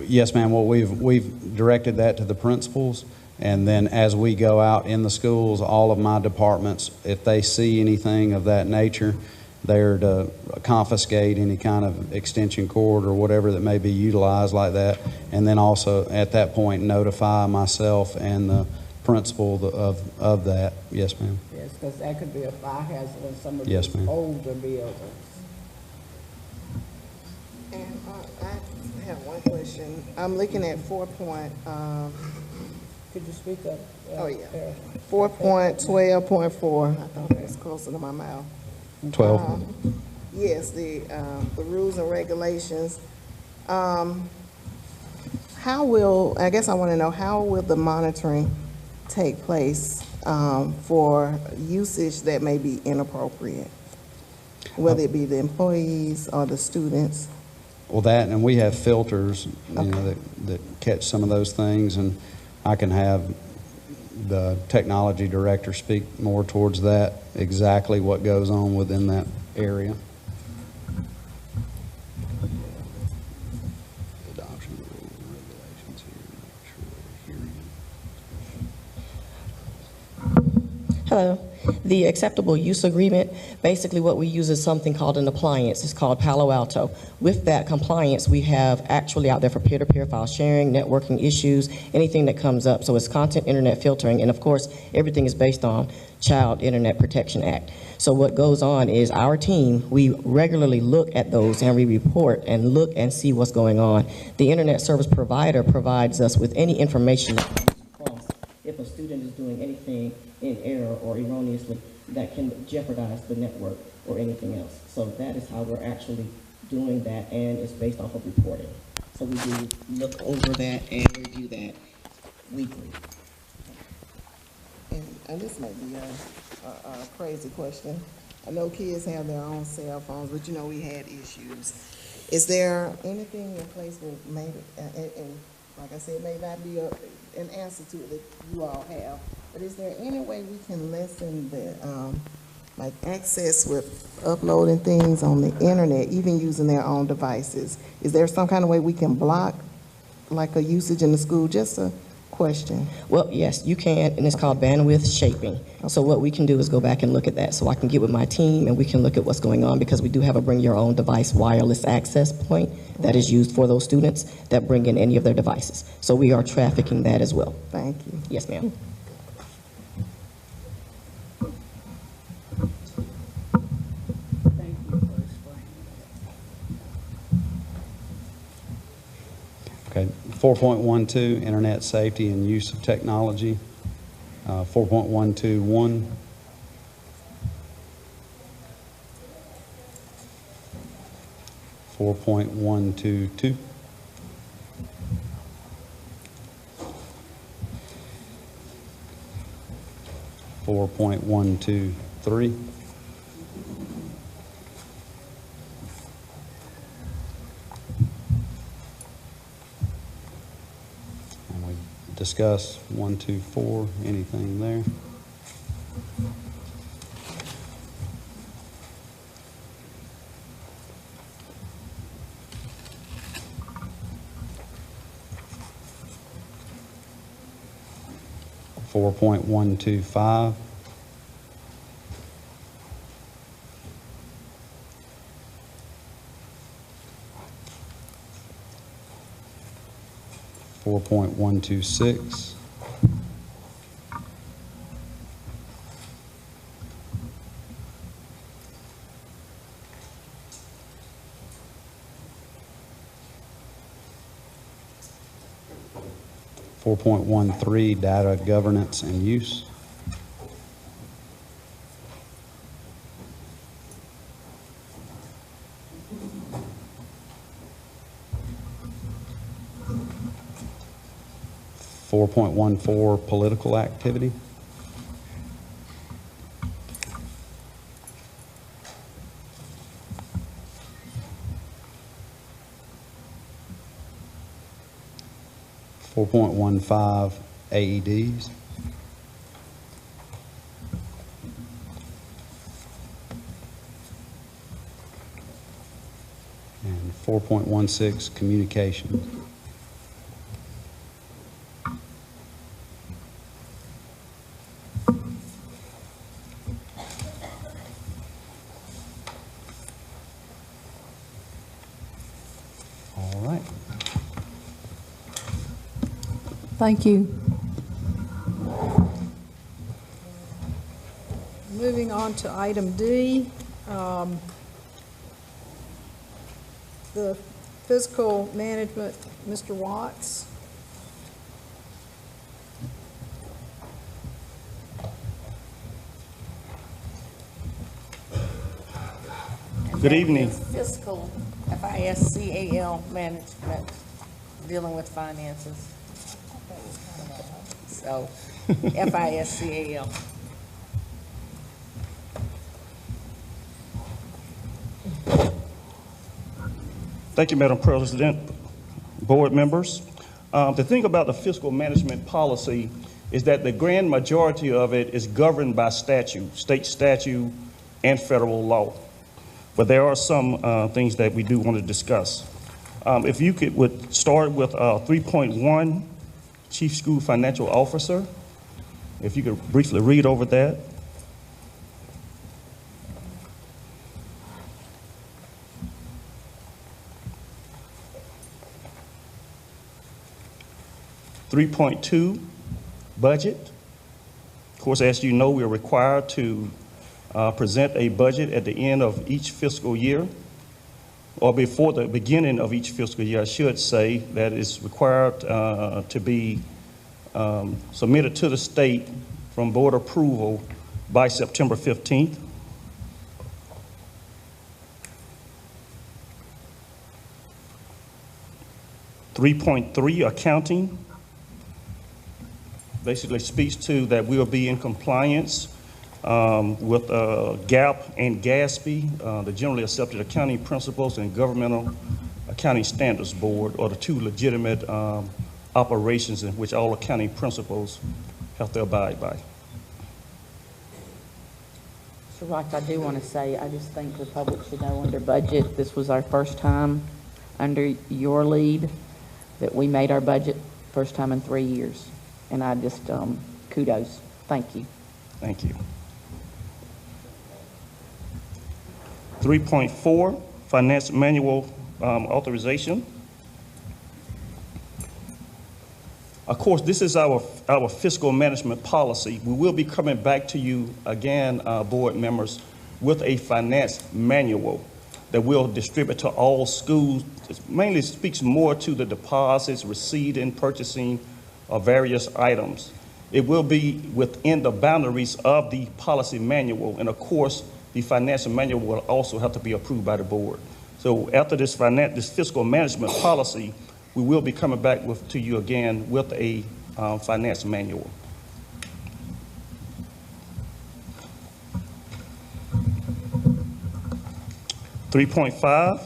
Yes, ma'am. Well, we've directed that to the principals, and then as we go out in the schools, all of my departments, if they see anything of that nature, they're to confiscate any kind of extension cord or whatever that may be utilized like that, and then also at that point notify myself and the principal of that. Yes, ma'am. Yes, because that could be a fire hazard in some of Yes, these ma'am. older buildings. And I have one question. I'm looking at Could you speak up? Oh, yeah. 4.12.4. I thought that was closer to my mouth. 12. Yes, the rules and regulations. How will, I guess I want to know, how will the monitoring take place for usage that may be inappropriate, whether it be the employees or the students? Well, that, and we have filters, you know, that catch some of those things, and I can have the technology director speak more towards that, exactly what goes on within that area. Adoption of the rules and regulations here, make sure they're hearing. Hello. The acceptable use agreement, basically what we use is something called an appliance. It's called Palo Alto. With that compliance, we have actually out there for peer-to-peer file sharing, networking issues, anything that comes up. So it's content internet filtering, and of course, everything is based on Child Internet Protection Act. So what goes on is our team, we regularly look at those and we report and look and see what's going on. The internet service provider provides us with any information that comes across if a student is doing anything in error or erroneously that can jeopardize the network or anything else. So that is how we're actually doing that, and it's based off of reporting. So we do look over that and review that weekly. And this might be a crazy question. I know kids have their own cell phones, but you know we had issues. Is there anything in place where maybe, and like I said, may not be an answer to it that you all have, but is there any way we can lessen the like access with uploading things on the internet, even using their own devices? Is there some kind of way we can block like a usage in the school? Just a question. Well, yes, you can, and it's called bandwidth shaping. So what we can do is go back and look at that. So I can get with my team and we can look at what's going on, because we do have a bring your own device wireless access point that is used for those students that bring in any of their devices. So we are trafficking that as well. Thank you. Yes, ma'am. Okay, 4.12, internet safety and use of technology. 4.121. 4.122. 4.123. 'Four. Discuss 124, anything there? Four 4.125. 4.126. 4.13, data governance and use. 4.14, political activity. 4.15, AEDs. 4.16, communication. All right. Thank you. Moving on to item D, the fiscal management, Mr. Watts. Good evening. Fiscal, FISCAL management, dealing with finances. So, FISCAL. Thank you, Madam President, board members. The thing about the fiscal management policy is that the grand majority of it is governed by statute, state statute, and federal law. But there are some things that we do want to discuss. If you would start with 3.1, Chief School Financial Officer. If you could briefly read over that. .2, budget. Of course, as you know, we're required to present a budget at the end of each fiscal year, or before the beginning of each fiscal year, I should say, that is required to be submitted to the state from board approval by September 15th. .3, accounting. Basically speaks to that we'll be in compliance with GAAP and GASB, the Generally Accepted Accounting Principles and Governmental Accounting Standards Board, are the two legitimate operations in which all accounting principles have to abide by. So, Rock, I do want to say, I just think the public should know under budget, this was our first time under your lead. that we made our budget first time in 3 years. And I just, kudos. Thank you. Thank you. 3.4, finance manual authorization. Of course, this is our fiscal management policy. We will be coming back to you again, board members, with a finance manual that we'll distribute to all schools. It mainly speaks more to the deposits, receipt, and purchasing of various items. It will be within the boundaries of the policy manual, and of course, the financial manual will also have to be approved by the board. So after this fiscal management policy, we will be coming back to you again with a finance manual. $3.5.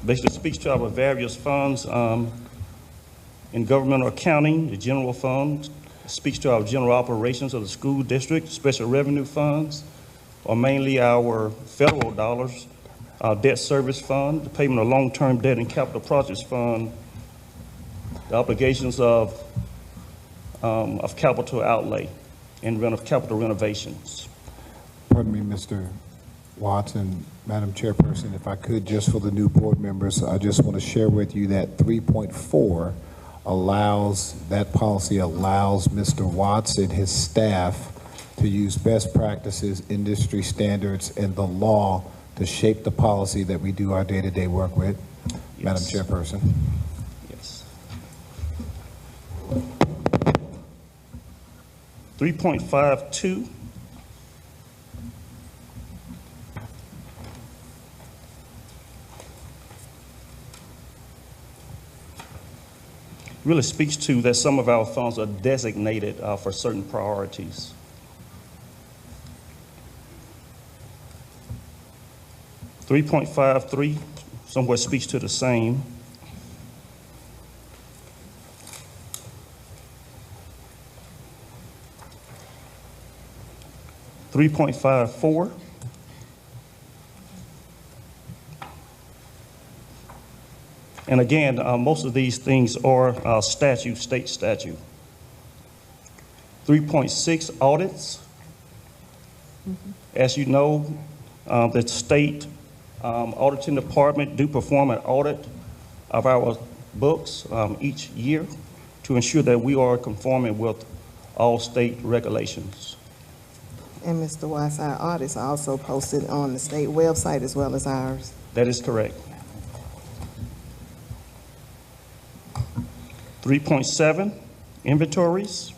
Basically speaks to our various funds in governmental accounting, the general fund, speaks to our general operations of the school district, special revenue funds, or mainly our federal dollars, our debt service fund, the payment of long-term debt and capital projects fund, the obligations of capital outlay and capital renovations. Pardon me, Mr. Watson, Madam Chairperson, if I could, just for the new board members, I just want to share with you that 3.4 that policy allows Mr. Watts and his staff to use best practices, industry standards, and the law to shape the policy that we do our day-to-day work with. Yes. Madam Chairperson. Yes. 3.52. Really speaks to that some of our funds are designated for certain priorities. 3.53 somewhat speaks to the same. 3.54. And again, most of these things are state statute. 3.6, audits. As you know, the state auditing department do perform an audit of our books each year to ensure that we are conforming with all state regulations. And Mr. Watts, our audits are also posted on the state website as well as ours. That is correct. 3.7, inventories.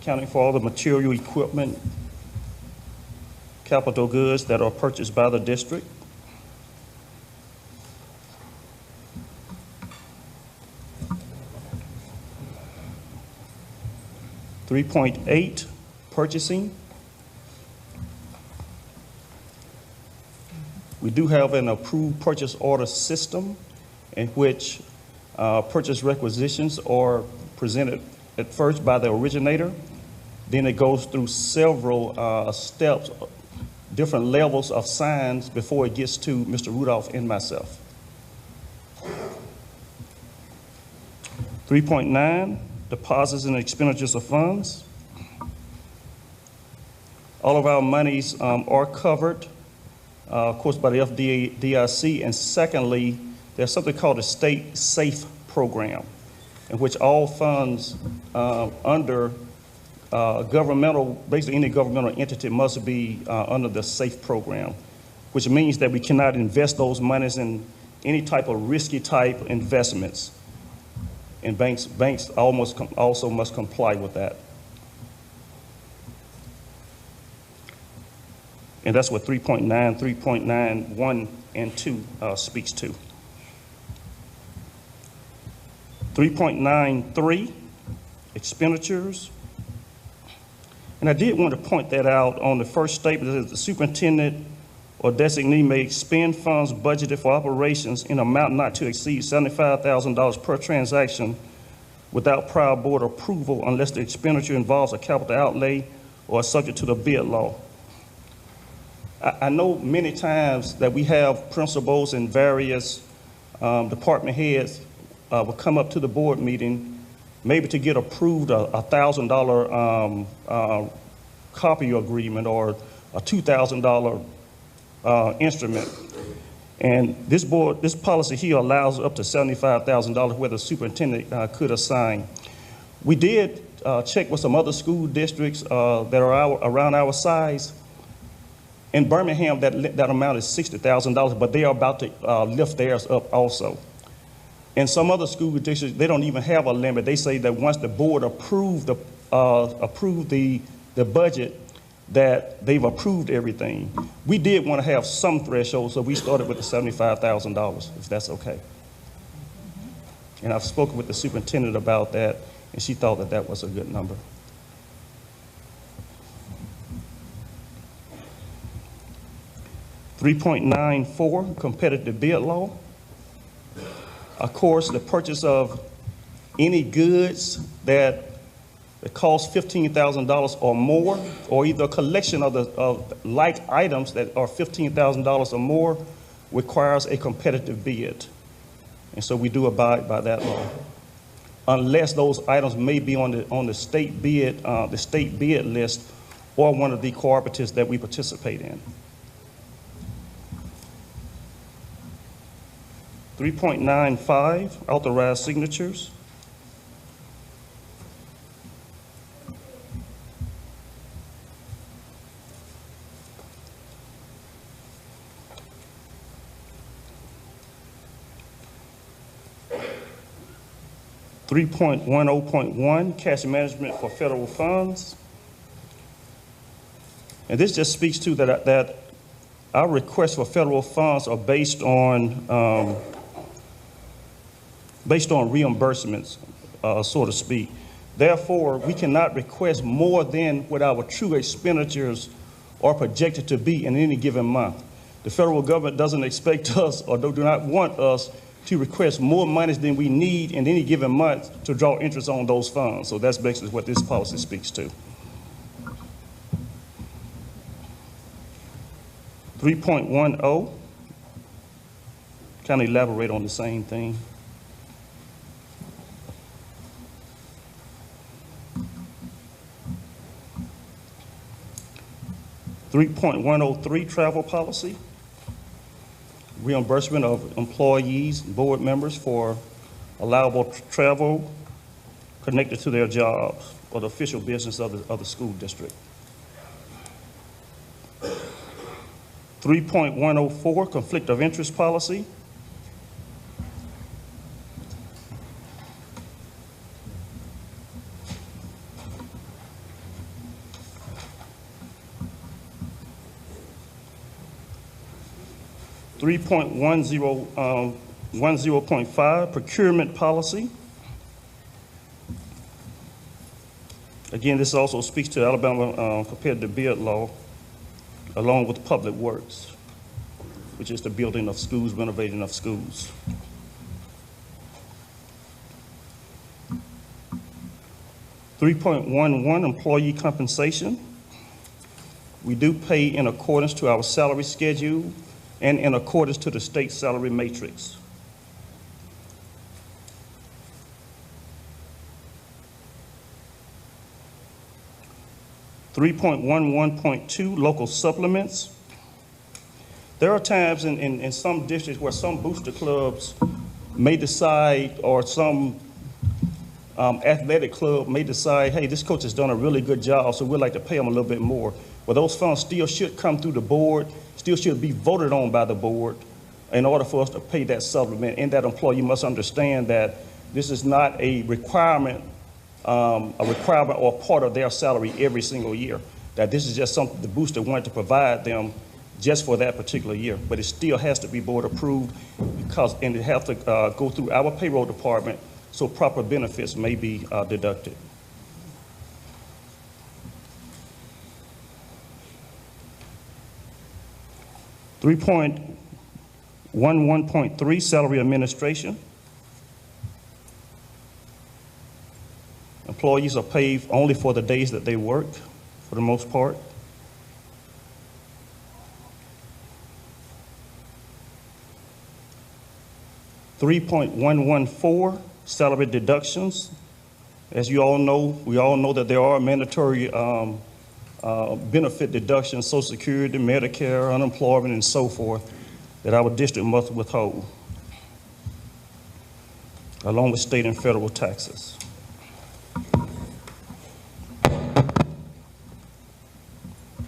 Accounting for all the material, equipment, capital goods that are purchased by the district. $3.8, purchasing. We do have an approved purchase order system in which purchase requisitions are presented at first by the originator. Then it goes through several steps, different levels of signs before it gets to Mr. Rudolph and myself. 3.9, deposits and expenditures of funds. All of our monies are covered, of course, by the FDIC. And secondly, there's something called a state SAFE program, in which all funds under basically any governmental entity must be under the SAFE program, which means that we cannot invest those monies in any type of risky type investments. And banks also must comply with that. And that's what 3.9, 3.91, and 2 speaks to. 3.93, expenditures. And I did want to point that out on the first statement that the superintendent or designee may expend funds budgeted for operations in amount not to exceed $75,000 per transaction without prior board approval unless the expenditure involves a capital outlay or subject to the bid law. I know many times that we have principals and various department heads will come up to the board meeting maybe to get approved a $1,000 copy agreement or a $2,000 instrument. And this policy here allows up to $75,000 where the superintendent could assign. We did check with some other school districts that are around our size. In Birmingham, that amount is $60,000, but they are about to lift theirs up also. In some other school districts, they don't even have a limit. They say that once the board approved the budget, that they've approved everything. We did want to have some threshold, so we started with the $75,000, if that's okay. And I've spoken with the superintendent about that, and she thought that that was a good number. .94 competitive bid law. Of course, the purchase of any goods that cost $15,000 or more, or either a collection of like items that are $15,000 or more, requires a competitive bid. And so we do abide by that law, unless those items may be on the state bid list or one of the cooperatives that we participate in. 3.95, authorized signatures. .10.1, cash management for federal funds. And this just speaks to that our requests for federal funds are based on reimbursements, so to speak. Therefore, we cannot request more than what our true expenditures are projected to be in any given month. The federal government doesn't expect us or do not want us to request more money than we need in any given month to draw interest on those funds. So that's basically what this policy speaks to. 3.10, kind of elaborate on the same thing. .103, travel policy. Reimbursement of employees, board members for allowable travel connected to their jobs or the official business of the school district. 3.104, conflict of interest policy. .10.5, procurement policy. Again, this also speaks to Alabama competitive bid law, along with public works, which is the building of schools, renovating of schools. .11, employee compensation. We do pay in accordance to our salary schedule and in accordance to the state salary matrix. .11.2, local supplements. There are times in some districts where some booster clubs may decide, or some athletic club may decide, hey, this coach has done a really good job, so we'd like to pay him a little bit more. But those funds still should come through the board, still should be voted on by the board in order for us to pay that supplement. And that employee must understand that this is not a requirement or part of their salary every single year. That this is just something the booster wanted to provide them just for that particular year. But it still has to be board approved and it has to go through our payroll department, so proper benefits may be deducted. .11.3, salary administration. Employees are paid only for the days that they work. for the most part. $3.114 salary deductions. As you all know, we all know that there are mandatory benefit deductions, Social Security, Medicare, unemployment, and so forth, that our district must withhold, along with state and federal taxes.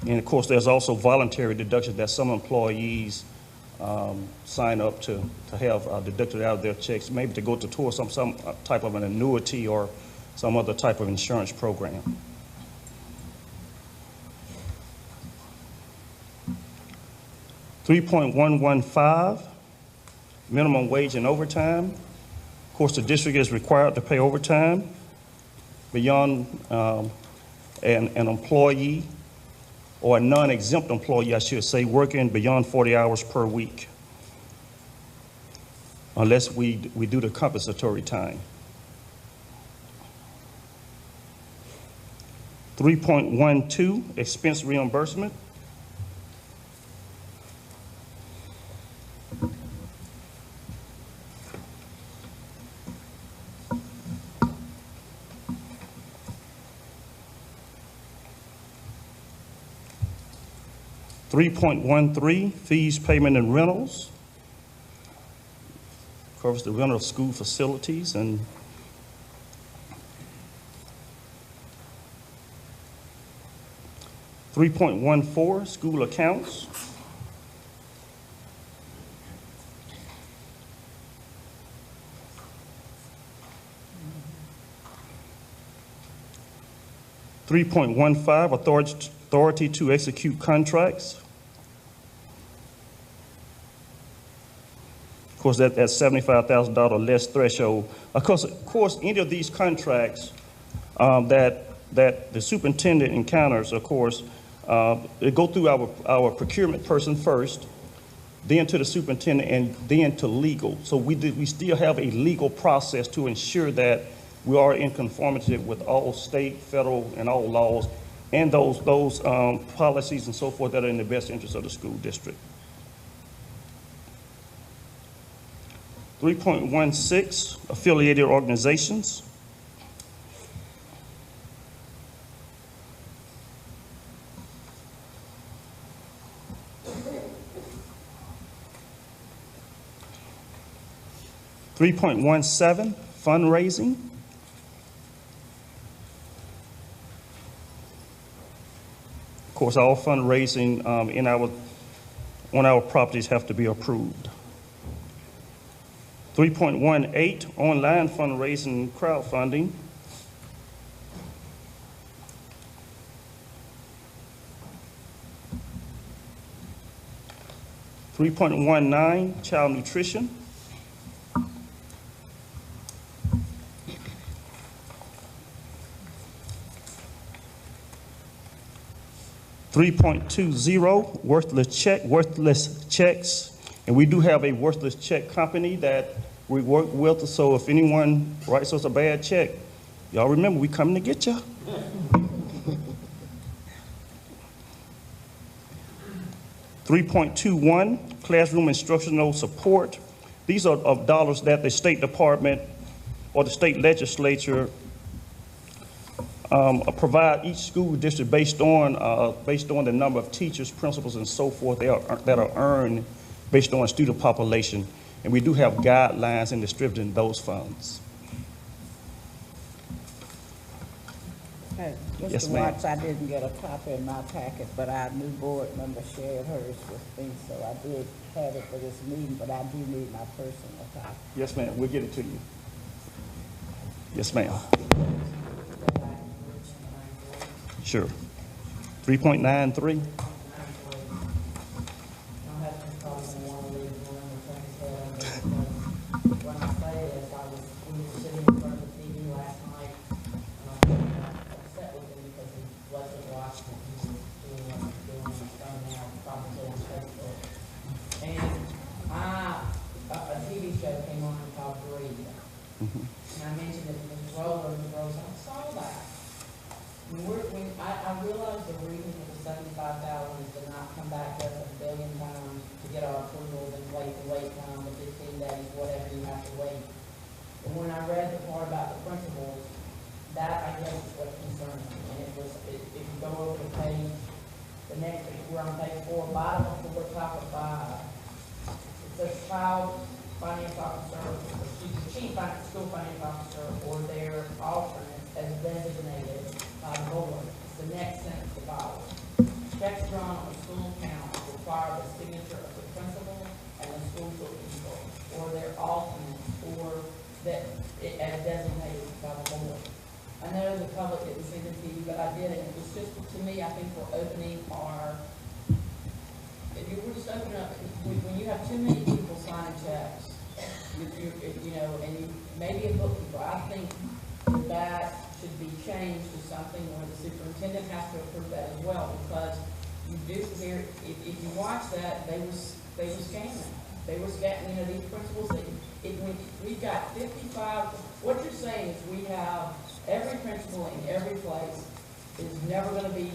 And of course, there's also voluntary deductions that some employees sign up to have deducted out of their checks, maybe to go towards some type of an annuity or some other type of insurance program. $3.115 minimum wage and overtime. Of course, the district is required to pay overtime beyond an employee or a non-exempt employee, I should say, working beyond 40 hours per week, unless we do the compensatory time. 3.12, expense reimbursement. $3.13, fees, payment, and rentals. Covers the rental of school facilities. And $3.14, school accounts. $3.15, authority to execute contracts. Of course, that's $75,000 less threshold. Of course, any of these contracts that the superintendent encounters, of course, they go through our procurement person first, then to the superintendent, and then to legal. So we still have a legal process to ensure that we are in conformity with all state, federal, and all laws, and those policies and so forth that are in the best interest of the school district. 3.16, affiliated organizations. $3.17, fundraising. Of course, all fundraising on our properties have to be approved. 3.18, online fundraising, crowdfunding. $3.19, child nutrition. $3.20, worthless checks. And we do have a worthless check company that we work with, so if anyone writes us a bad check, y'all remember, we coming to get you. $3.21, classroom instructional support. These are of dollars that the State Department or the state legislature provide each school district based on the number of teachers, principals, and so forth that are earned based on student population. And we do have guidelines in distributing those funds. Yes, Mr. ma'am. Watts, I didn't get a copy in my packet, but our new board member shared hers with me, so I did have it for this meeting, but I do need my personal copy. Yes, ma'am. We'll get it to you. Yes, ma'am. Sure. 3.93. When I say this, we were sitting in front of the TV last night, and I got upset with him because he wasn't watching it. He was doing what he was doing on his phone now, probably on Facebook. And a TV show came on called Breathe. And I mentioned it to Mrs. Roller, and Rose, I saw that. I mean, we're I realize the reason for the 75,000 is to not come back to us a billion times to get our approvals and wait time, the 15 days, whatever you have to wait. But when I read the part about the principals, that I guess is what concerned me. And it was, if you go over the page, the next, we're on page 4, bottom of 4, top of 5. It says child finance officer, chief school finance officer, or their alternate as designated by the board. It's the next sentence above. Checks drawn on school accounts require the signature of the principal and the school bookkeeper, or their alternate, or that as designated by the board. I know the public didn't see the TV, but I did, and it was just, to me, I think we're opening our, we're just opening up, when you have too many people signing checks, you know, and you, maybe a bookkeeper, I think that should be changed to something where the superintendent has to approve that as well, because you do, if you watch that, they were scamming. They were scamming, you know, these principals, we've got 55, what you're saying is we have every principal in every place is never going to be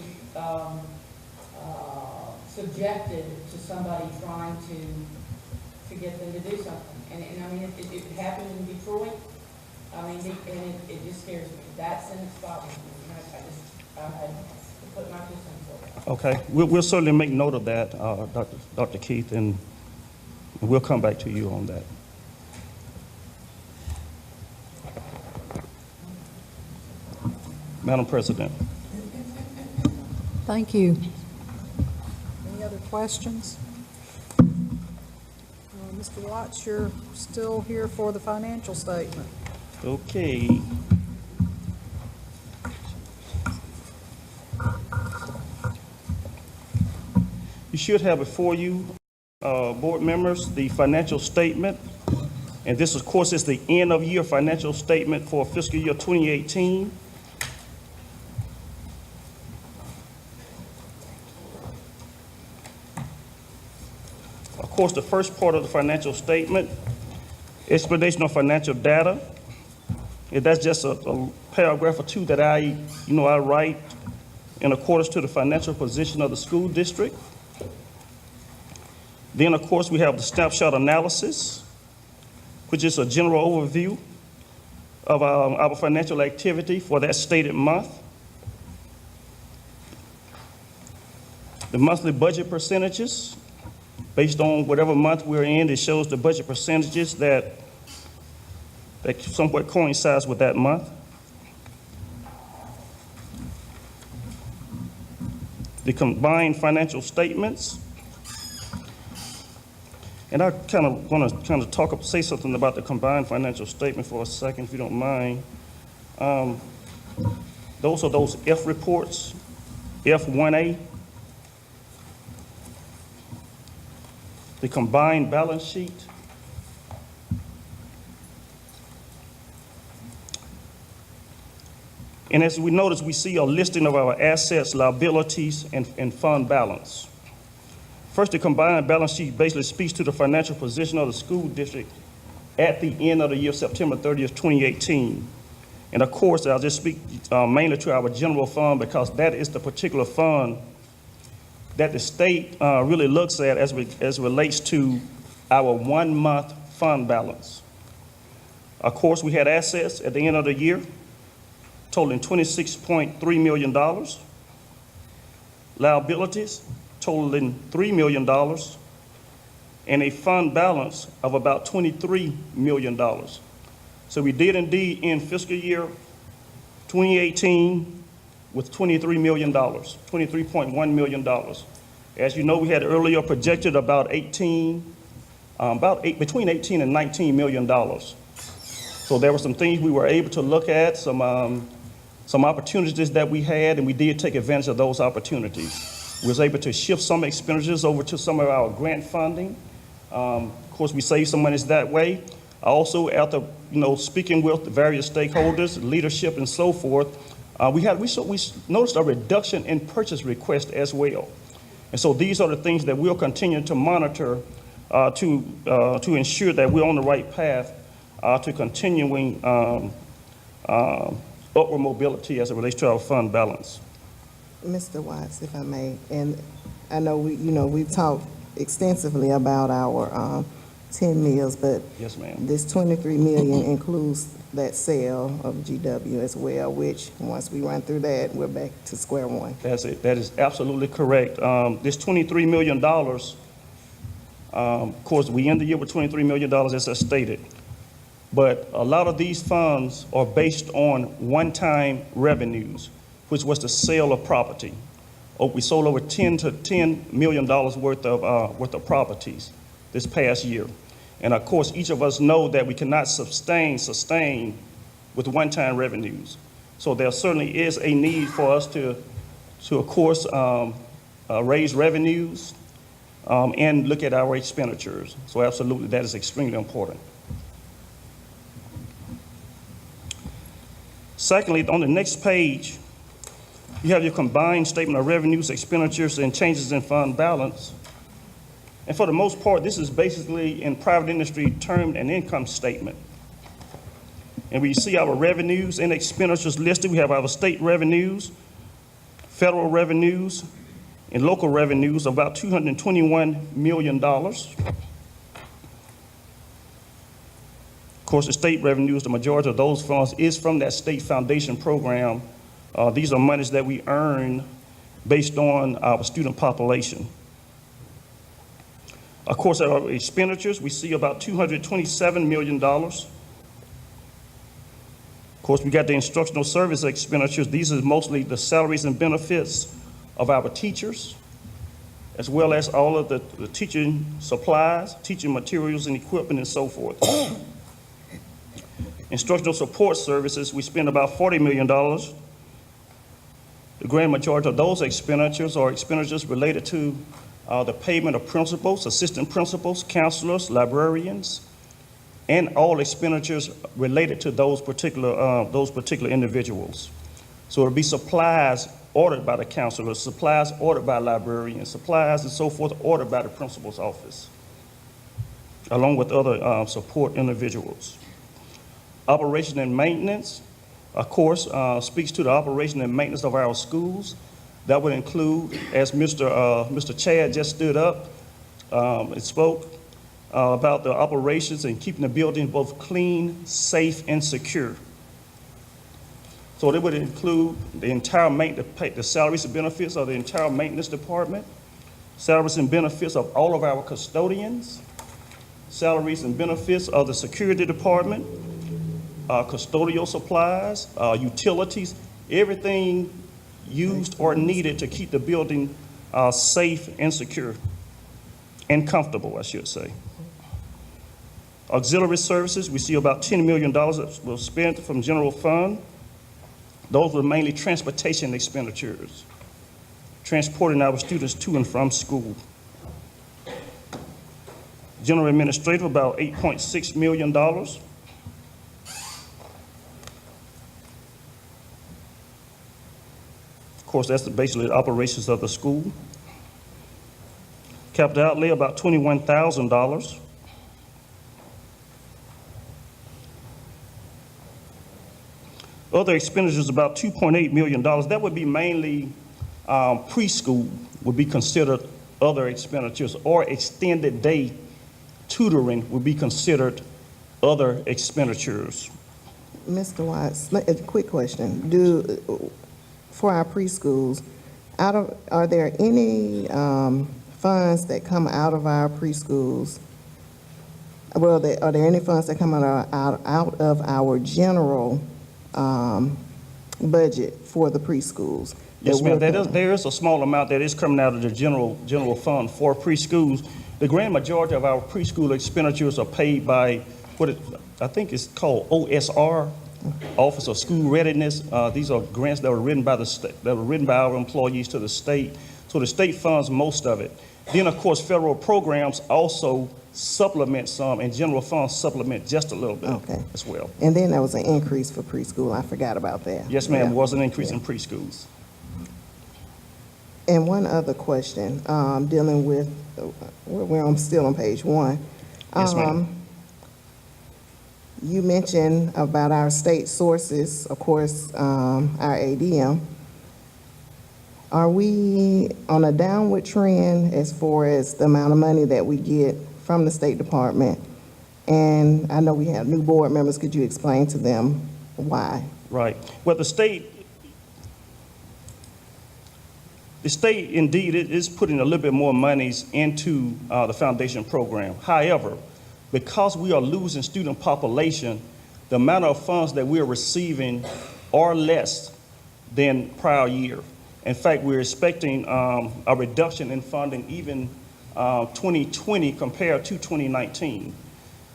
subjected to somebody trying to get them to do something. And I mean, it happened in Detroit. I mean, and it just scares me. That sentence bothers me. I had to put my 2 cents for it. Okay, we'll certainly make note of that, Dr. Keith, and we'll come back to you on that. Madam President. Thank you. Any other questions? Mr. Watts, you're still here for the financial statement. Okay. You should have before you, board members, the financial statement. And this, of course, is the end of year financial statement for fiscal year 2018. Of course, the first part of the financial statement, explanation of financial data. And that's just a paragraph or two that I write in accordance to the financial position of the school district. Then, of course, we have the snapshot analysis, which is a general overview of our financial activity for that stated month. The monthly budget percentages, based on whatever month we're in, it shows the budget percentages that somewhat coincides with that month. The combined financial statements. And I kind of want to say something about the combined financial statement for a second, if you don't mind. Those are those F reports, F1A. The combined balance sheet. And as we notice, we see a listing of our assets, liabilities, and fund balance. First, the combined balance sheet basically speaks to the financial position of the school district at the end of the year, September 30th, 2018. And of course, I'll just speak mainly to our general fund, because that is the particular fund that the state really looks at as relates to our 1 month fund balance. Of course, we had assets at the end of the year totaling $26.3 million, liabilities totaling $3 million, and a fund balance of about $23 million. So we did indeed end fiscal year 2018 with $23 million, $23.1 million. As you know, we had earlier projected about between 18 and $19 million. So there were some things we were able to look at, some opportunities that we had, and we did take advantage of those opportunities. We was able to shift some expenditures over to some of our grant funding. Of course, we saved some monies that way. Also, after speaking with the various stakeholders, leadership, and so forth, we noticed a reduction in purchase requests as well. And so these are the things that we'll continue to monitor to ensure that we're on the right path to continuing upward mobility as it relates to our fund balance. Mr. Watts, if I may, and I know we've talked extensively about our 10 meals, but Yes, ma'am. this 23 million includes that sale of GW as well, which, once we run through that, we're back to square one. That's it. That is absolutely correct. This $23 million, of course, we end the year with $23 million, as I stated. But a lot of these funds are based on one-time revenues, which was the sale of property. We sold over $10 million worth of properties this past year. And of course, each of us know that we cannot sustain with one-time revenues. So there certainly is a need for us to of course, raise revenues and look at our expenditures. So absolutely, that is extremely important. Secondly, on the next page, you have your combined statement of revenues, expenditures, and changes in fund balance. And for the most part, this is basically in private industry termed an income statement. And we see our revenues and expenditures listed. We have our state revenues, federal revenues, and local revenues of about $221 million. Of course, the state revenues, the majority of those funds is from that state foundation program. These are monies that we earn based on our student population. Of course, our expenditures, we see about $227 million. Of course, we got the instructional service expenditures. These are mostly the salaries and benefits of our teachers, as well as all of the teaching supplies, teaching materials and equipment, and so forth. Instructional support services, we spend about $40 million. The grand majority of those expenditures are expenditures related to the payment of principals, assistant principals, counselors, librarians, and all expenditures related to those particular individuals. So it'll be supplies ordered by the counselors, supplies ordered by librarians, supplies and so forth ordered by the principal's office, along with other support individuals. Operation and maintenance, of course, speaks to the operation and maintenance of our schools. That would include, as Mr. Chad just stood up and spoke about the operations and keeping the building both clean, safe, and secure. So they would include the entire the salaries and benefits of the entire maintenance department, salaries and benefits of all of our custodians, salaries and benefits of the security department, custodial supplies, utilities, everything used or needed to keep the building safe and secure and comfortable, I should say. Auxiliary services, we see about $10 million that was spent from general fund. Those were mainly transportation expenditures, transporting our students to and from school. General administrative, about $8.6 million. Of course, that's basically the operations of the school. Capital outlay, about $21,000. Other expenditures, about $2.8 million. That would be mainly preschool would be considered other expenditures, or extended day tutoring would be considered other expenditures. Mr. Watts, a quick question. For our preschools, are there any funds that come out of our preschools? Well, are there any funds that come out of our general budget for the preschools? Yes, ma'am. There is a small amount that is coming out of the general fund for preschools. The grand majority of our preschool expenditures are paid by I think it's called OSR, Office of School Readiness. These are grants that were written by the state, that were written by our employees to the state. So the state funds most of it. Then, of course, federal programs also supplement some, and general funds supplement just a little bit as well. And then there was an increase for preschool. I forgot about that. Yes, ma'am. There was an increase in preschools. And one other question, dealing with, I'm still on page 1. Yes, ma'am. You mentioned about our state sources, of course, our ADM. Are we on a downward trend as far as the amount of money that we get from the State Department? And I know we have new board members. Could you explain to them why? Right. Well, the state indeed is putting a little bit more monies into the foundation program. However, because we are losing student population, the amount of funds that we are receiving are less than prior year. In fact, we're expecting a reduction in funding even 2020 compared to 2019.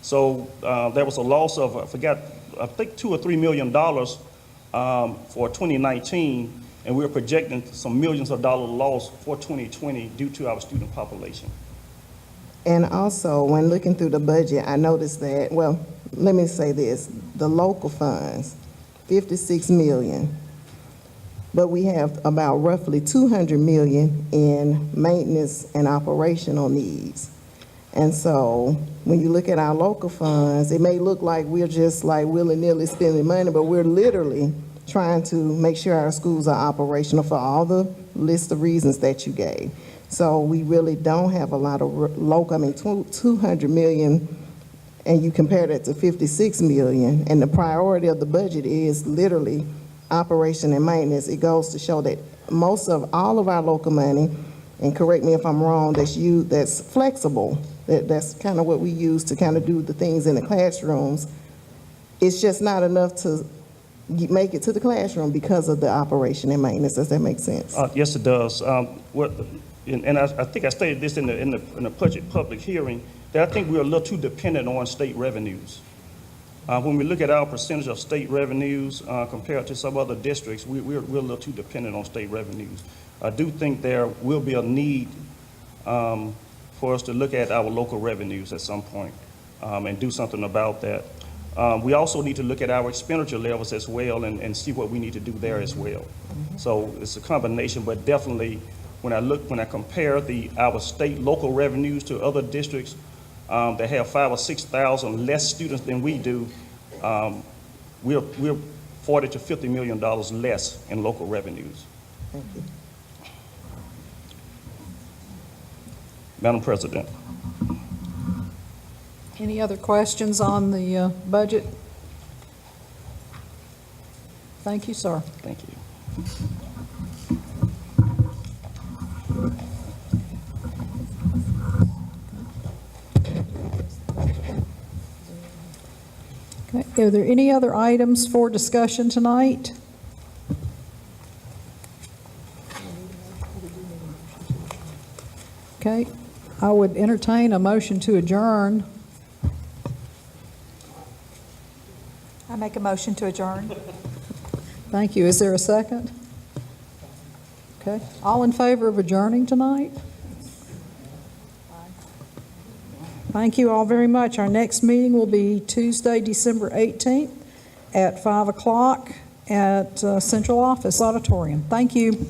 So there was a loss of, I think $2 or $3 million for 2019, and we're projecting some millions of dollars loss for 2020 due to our student population. And also, when looking through the budget, I noticed that, well, let me say this, the local funds, $56 million, but we have about roughly $200 million in maintenance and operational needs. And so when you look at our local funds, it may look like we're just like willy-nilly spending money, but we're literally trying to make sure our schools are operational for all the list of reasons that you gave. So we really don't have a lot of local, I mean, 200 million, and you compare that to 56 million, and the priority of the budget is literally operation and maintenance. It goes to show that most of all of our local money, and correct me if I'm wrong, that's flexible, that's kind of what we use to kind of do the things in the classrooms. It's just not enough to make it to the classroom because of the operation and maintenance. Does that make sense? Yes, it does. And I think I stated this in the budget public hearing, that I think we're a little too dependent on state revenues. When we look at our percentage of state revenues compared to some other districts, we're a little too dependent on state revenues. I do think there will be a need for us to look at our local revenues at some point and do something about that. We also need to look at our expenditure levels as well and see what we need to do there as well. So it's a combination, but definitely when I compare our state local revenues to other districts that have 5,000 or 6,000 less students than we do, we're $40 to $50 million less in local revenues. Thank you. Madam President. Any other questions on the budget? Thank you, sir. Thank you. Okay. Are there any other items for discussion tonight? Okay. I would entertain a motion to adjourn. I make a motion to adjourn. Thank you. Is there a second? Okay. All in favor of adjourning tonight? Thank you all very much. Our next meeting will be Tuesday, December 18th at 5 o'clock at Central Office Auditorium. Thank you.